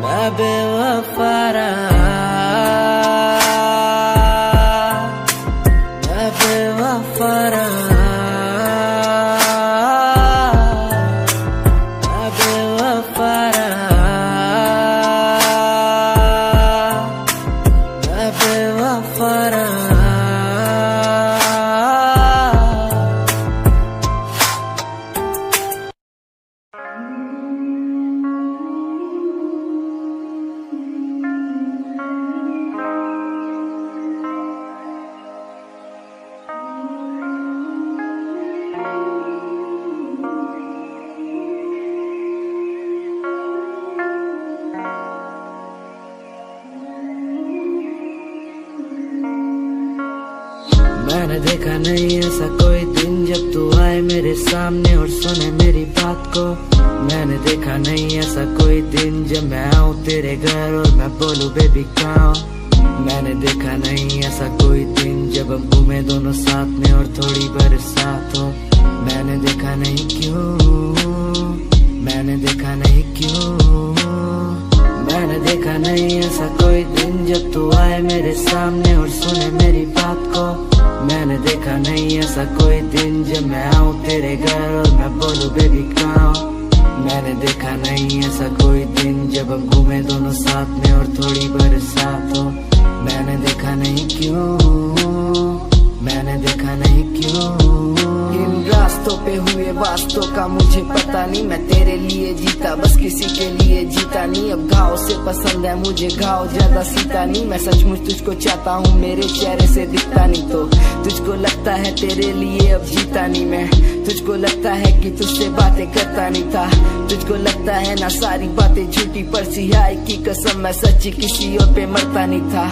मैं बेवफा रहा। मैं बेवफा रहा। मैं बेवफा रहा। मैं बेवफा रहा। मैंने देखा नहीं ऐसा कोई दिन जब तू आए मेरे सामने और सुने मेरी बात को। मैंने देखा नहीं ऐसा कोई दिन जब मैं आऊँ तेरे घर और मैं बोलूँ बेबी कहाँ। मैंने देखा नहीं ऐसा कोई दिन जब हम घूमे दोनों साथ में और थोड़ी बरसात हो। मैंने देखा नहीं क्यों। मैंने देखा नहीं क्यों। मैंने देखा नहीं ऐसा कोई दिन जब तू आए मेरे सामने और सुने मेरी बात को। मैंने देखा नहीं ऐसा कोई दिन जब मैं आऊँ तेरे घर और मैं बोलूँ बेबी कहाँ। मैंने देखा नहीं ऐसा कोई दिन जब हम घूमे दोनों साथ में और थोड़ी बरसात हो। मैंने देखा नहीं क्यों। मैंने देखा नहीं क्यों। इन रास्तों पे हुए वास्तों का मुझे पता नहीं। मैं तेरे लिए जीता बस किसी के लिए जीता नहीं। अब घाव से पसंद है मुझे घाव ज्यादा सीता नहीं। मैं सचमुच तुझको चाहता हूँ मेरे चेहरे से दिखता नहीं तो तुझको लगता है तेरे लिए अब जीता नहीं मैं। तुझको लगता है कि तुझसे बातें करता नहीं था। तुझको लगता है ना सारी बातें झूठी पर सिहाई की कसम मैं सच्ची किसी और पे मरता नहीं था।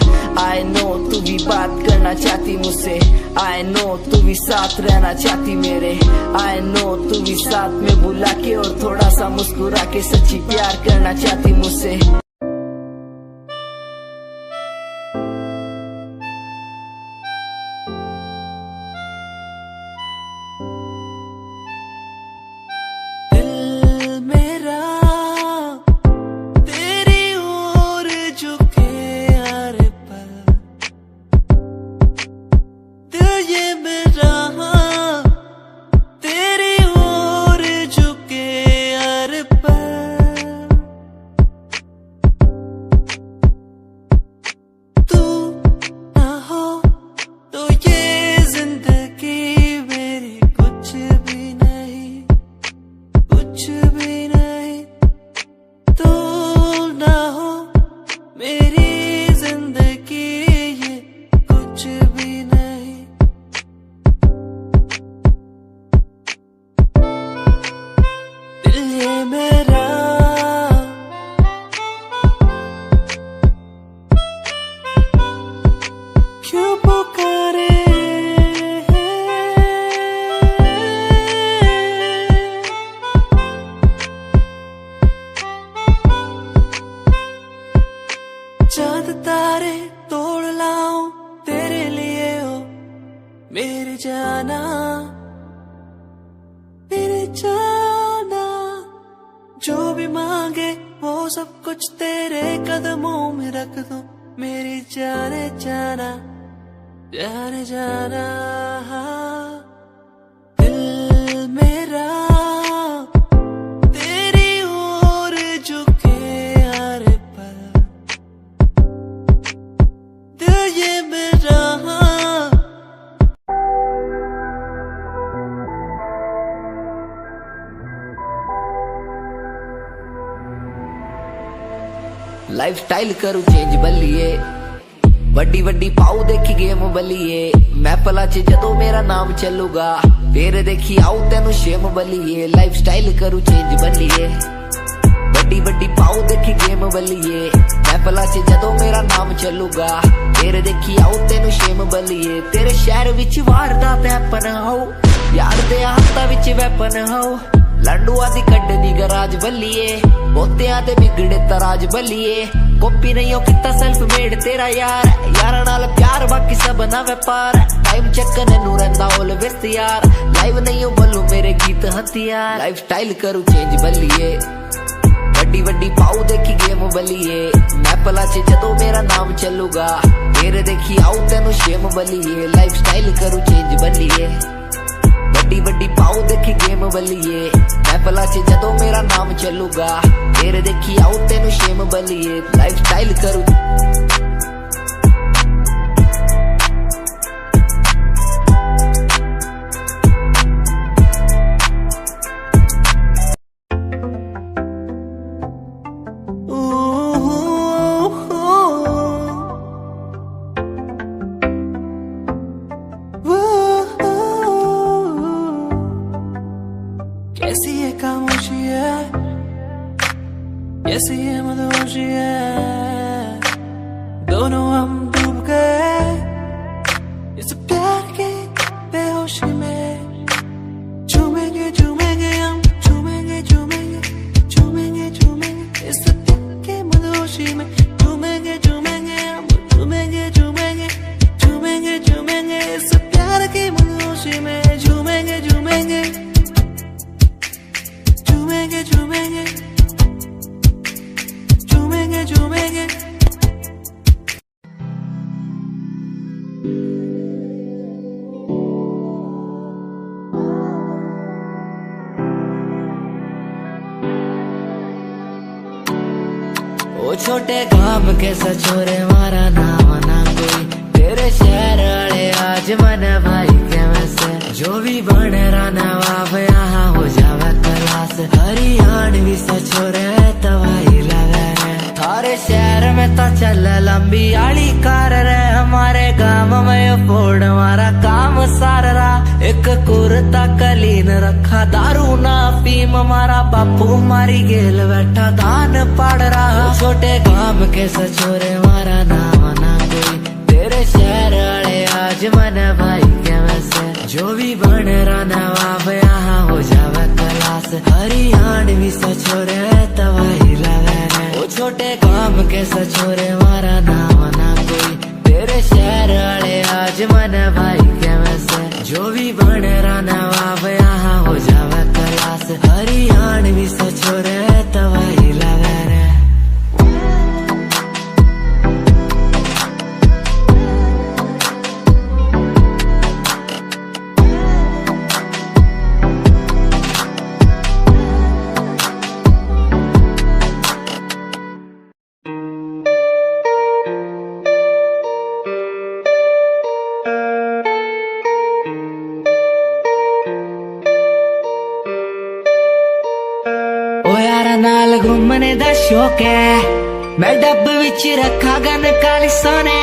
आई नो तू भी बात करना चाहती मुझसे। आई नो तू भी साथ रहना चाहती मेरे। आई नो तू भी साथ में बुला के और थोड़ा सा मुस्कुरा के सच्ची प्यार करना चाहती मुझसे। चांद तारे तोड़ लाऊं तेरे लिए हो मेरे जाना मेरे जाना। जो भी मांगे वो सब कुछ तेरे कदमों में रख दूं मेरी जाने जाना जाने जाना। दिल मेरा तेरी ओर झुके हर पल। दिल ये मेरा लाइफस्टाइल करूं चेंज बल्लिए वड्डी वड्डी पाऊ देखी गेम बल्लिए महफिलां च जदों मेरा नाम चलूगा फिर देखी आऊ तेनू शेम बल्लिए लाइफस्टाइल करूं चेंज बल्लिए वड्डी वड्डी पाऊ देखी गेम बल्लिए महफिलां च जदों मेरा नाम चलूगा फिर देखी आऊ तेनू शेम बल्लिए तेरे शहर विच वारदात हैपन हो यार दे हाथां विच वैपन हो लंडुआ दी कड्डनी गराज बल्लिए बोतियां ते बिगड़े तराज बल्लिए कॉपी नहीं हो किता सेल्फ मेड तेरा यार नाल प्यार बाकी सब ना व्यापार टाइम चक्कन नू रंदा ऑलवेज तैयार लाइव नहीं हो बोलू मेरे गीत हथियार लाइफस्टाइल करूं चेंज बल्लिए वड्डी वड्डी पाऊ देखी गेम बल्लिए महफिलां च जदों मेरा नाम चलूगा फिर देखी आऊ तेनू शेम बल्लिए लाइफस्टाइल करूं चेंज बल्लिए वड्डी वड्डी पाऊ देखी गेम बल्लिए महफिलां च जदों मेरा नाम चलूगा फिर देखी आऊ तेनू शेम बल्लिए लाइफस्टाइल करूं कैसी ये खामोशी है कैसी ये मदहोशी है दोनों हम डूब गए इस प्यार के बेहोशी में झूमेंगे झूमेंगे हम झूमेंगे झूमेंगे झूमेंगे झूमेंगे इस प्यार के मदहोशी में झूमेंगे झूमेंगे हम झूमेंगे झूमेंगे झूमेंगे झूमेंगे इस प्यार के मदहोशी में झूमेंगे झूमेंगे झूमेंगे झूमेंगे झूमेंगे झूमेंगे ओ छोटे काम के सचोरे मारा नाम ना कोई तेरे शहर वाले आज मन भाई के वैसे जो भी बन रहा नवाब यहाँ हो जावे क्लास हरियाणवी सचोरे तवाई लगे थारे शहर में तो चल लंबी आड़ी कार रे हमारे गांव में फोड़ हमारा काम सार रहा एक कुर्ता कलीन रखा दारू ना फीम हमारा बापू मारी गेल बैठा दान पड़ रहा छोटे गांव के सचोरे मारा नाम ना कोई तेरे शहर वाले आज मन भाई के वैसे जो भी बन रहा नवाब यहाँ हो जावे क्लास हरियाणवी सचोरे तवाई लगे ओ छोटे काम के सचोरे मारा नाम ना कोई तेरे शहर वाले आज मन भाई के वैसे जो भी बन रहा नवाब यहाँ हो जावे क्लास हरियाणवी सचोरे तवाई लगे नाल घूमने दा शौक है मैं डब विच रखा गन काली सोने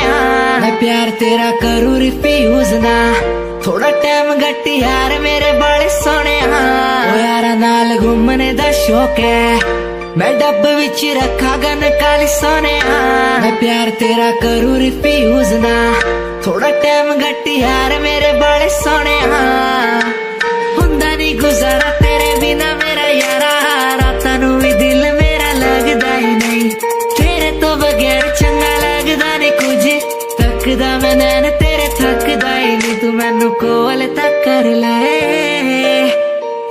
मैं प्यार तेरा करूं रिफ्यूज ना थोड़ा टाइम गट्टी यार मेरे बड़े सोने ओ यारा नाल घूमने दा शौक है मैं डब विच रखा गन काली सोने मैं प्यार तेरा करूं रिफ्यूज ना थोड़ा टाइम गट्टी यार मेरे बड़े सोने हुंदा नहीं गुजारा तेरे बिना मेरा यारा रातां नू भी दिल मेरा लगदा ही नहीं तेरे तो बगैर चंगा लगदा नहीं कुछ तकदा मैं नैन तेरे थकदा ही नहीं तू मैनू कोल तक कर ले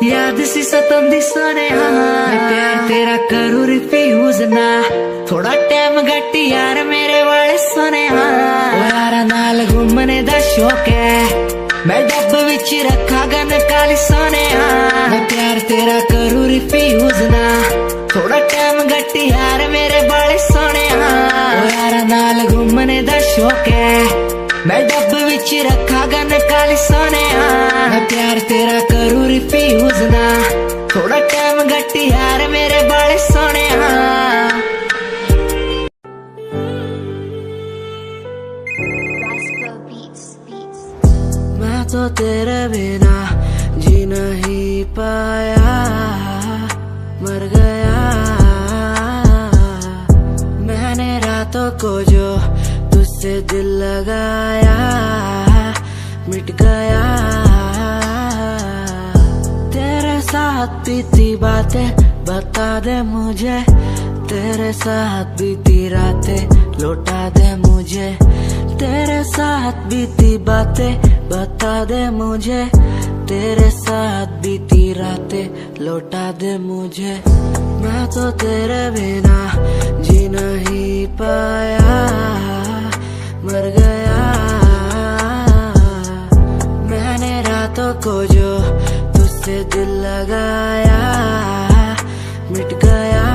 याद सी सतंदी सोने प्यार तेरा करूं रिफ्यूज ना थोड़ा टाइम गट्टी यार मेरे वाले सोने यारा नाल घूमने दा शौक है मैं डब विच रखा गन काली सोने मैं प्यार तेरा करूं रिफ्यूज ना थोड़ा टाइम गट्टी यार मेरे बड़े सोने यारा नाल घूमने दा शौक है मैं डब विच रखा गन काली सोने मैं प्यार तेरा करूं रिफ्यूज ना थोड़ा टाइम गट्टी यार मेरे बड़े सोने जी नहीं पाया, मर गया। मैंने रातों को जो तुझसे दिल लगाया, मिट गया। तेरे साथ बीती बातें बता दे मुझे, तेरे साथ बीती रातें लौटा दे मुझे। तेरे साथ बीती बातें बता दे मुझे, तेरे साथ बीती रातें लौटा दे मुझे। मैं तो तेरे बिना जी नहीं पाया, मर गया। मैंने रातों को जो तुझसे दिल लगाया, मिट गया।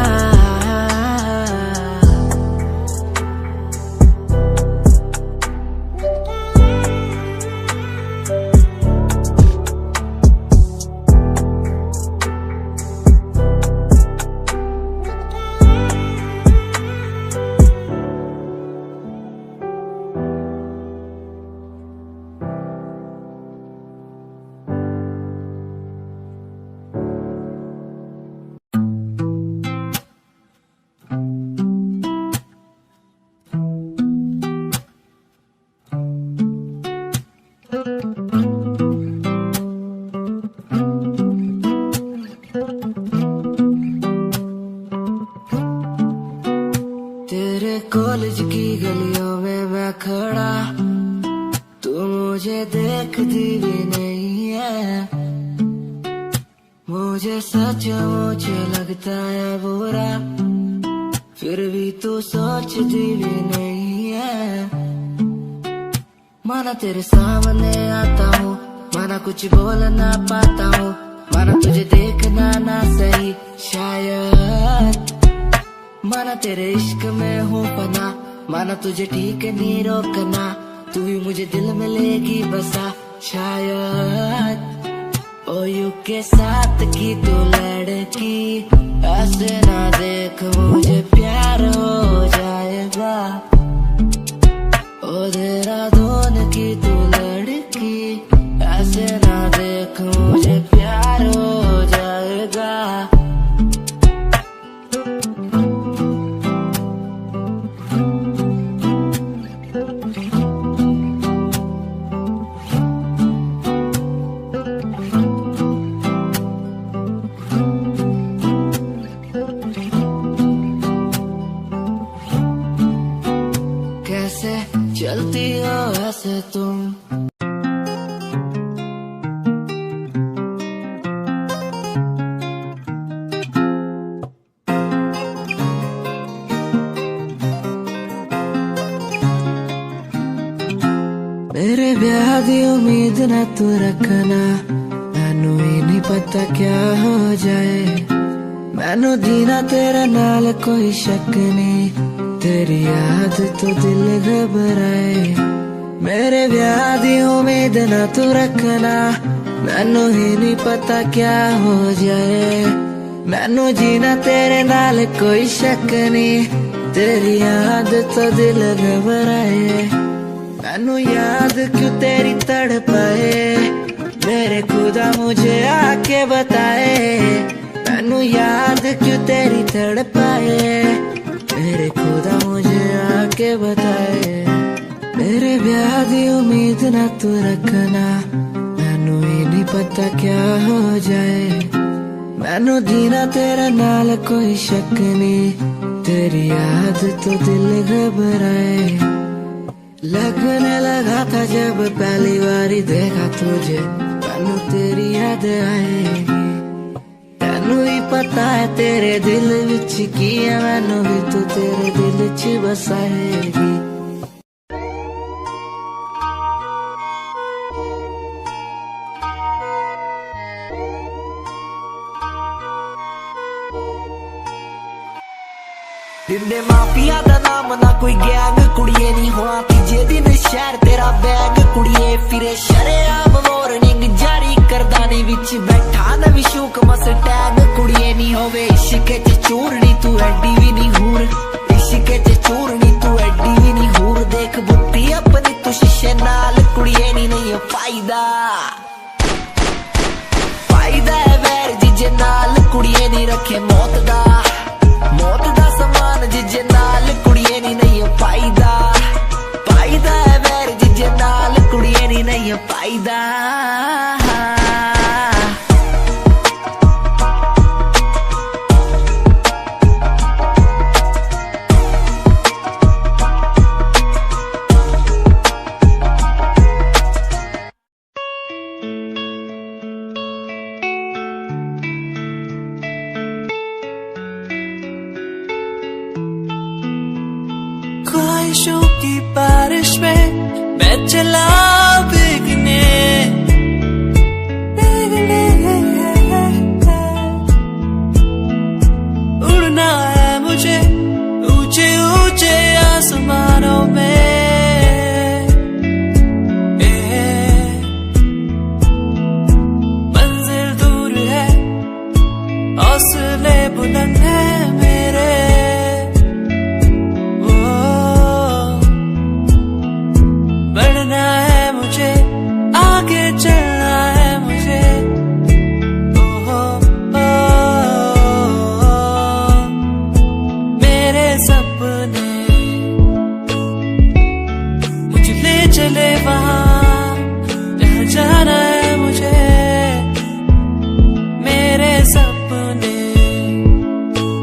तेरे कॉलेज की गलियों में मैं खड़ा, तू मुझे देखती भी नहीं है। मुझे सचमुच लगता है बुरा, फिर भी तू सोचती भी नहीं है। माना तेरे सामने आता हूँ, माना कुछ बोल ना पाता हूँ, माना तुझे देखना ना सही शायद। माना तेरे इश्क में हूँ पना, माना तुझे ठीक नहीं रोकना, तू भी मुझे दिल में लेगी बसा शायद। ओ यू के साथ की तू लड़की, ऐसे ना देख मुझे प्यार हो जाएगा। ओ देहरादून की तू लड़की, ऐसे ना देख मुझे प्यार हो जाएगा। कैसे चलती हो ऐसे तुम, मेरे ब्याह दी उम्मीद ना तू रखना, मैनू ही नहीं पता क्या हो जाए। मैनू जीना तेरे नाल कोई शक नहीं, तेरी याद तो दिल घबराए। मेरे ब्याह दी उम्मीद ना तू रखना, मैनू ही नहीं पता क्या हो जाए। मैनू जीना तेरे नाल कोई शक नहीं, तेरी याद तो दिल घबराए। मैनू याद क्यों तेरी तड़पाए, मेरे खुदा मुझे आके बताए। मैनू याद क्यों तेरी तड़पाए, मेरे खुदा मुझे आके बताए। मेरे ब्याह दी उम्मीद ना तू रखना, मैनू ही नहीं पता क्या हो जाए। मैनू जीना तेरे नाल कोई शक नहीं, तेरी याद तो दिल घबराए। लगने लगा था जब पहली बारी देखा तुझे, मैनू तेरी याद आएगी। मैनू ही पता है तेरे दिल विच की है, मैनू भी तू तेरे दिल च बसाएगी। दिने माफिया दा नाम ना कोई गैंग, कुड़िए नहीं होना तीजे दिन शहर तेरा बैग। कुड़िए फिरे शरेआम वार्निंग जारी करदानी विच बैठा नवी शूक मस्टैग। कुड़िए नहीं होवे इश्क च चूरनी, तू एडी भी नहीं हूर। इश्क च चूरनी तू एडी भी नहीं हूर। देख बुट्टी अपनी तू शीशे नाल, कुड़िए नहीं फायदा। नहीं रखे मौत दा समान जिजे नाल कुड़िए नहीं पाईदा है वैर जिजे नाल कुड़िए नहीं पाईदा ख्वाहिशों की बारिश में मैं चला भीगने उड़ना है मुझे ऊंचे ऊंचे आसमानों में मंजिल दूर है हौसले बुलंद है मेरे बढ़ना है मुझे आगे चलना है मुझे मेरे सपने मुझे ले चले वहां जहाँ जाना है मुझे मेरे सपने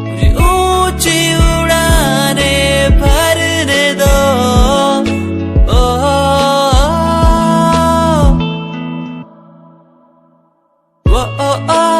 मुझे ऊंची उड़ाने भरने दो oh, oh.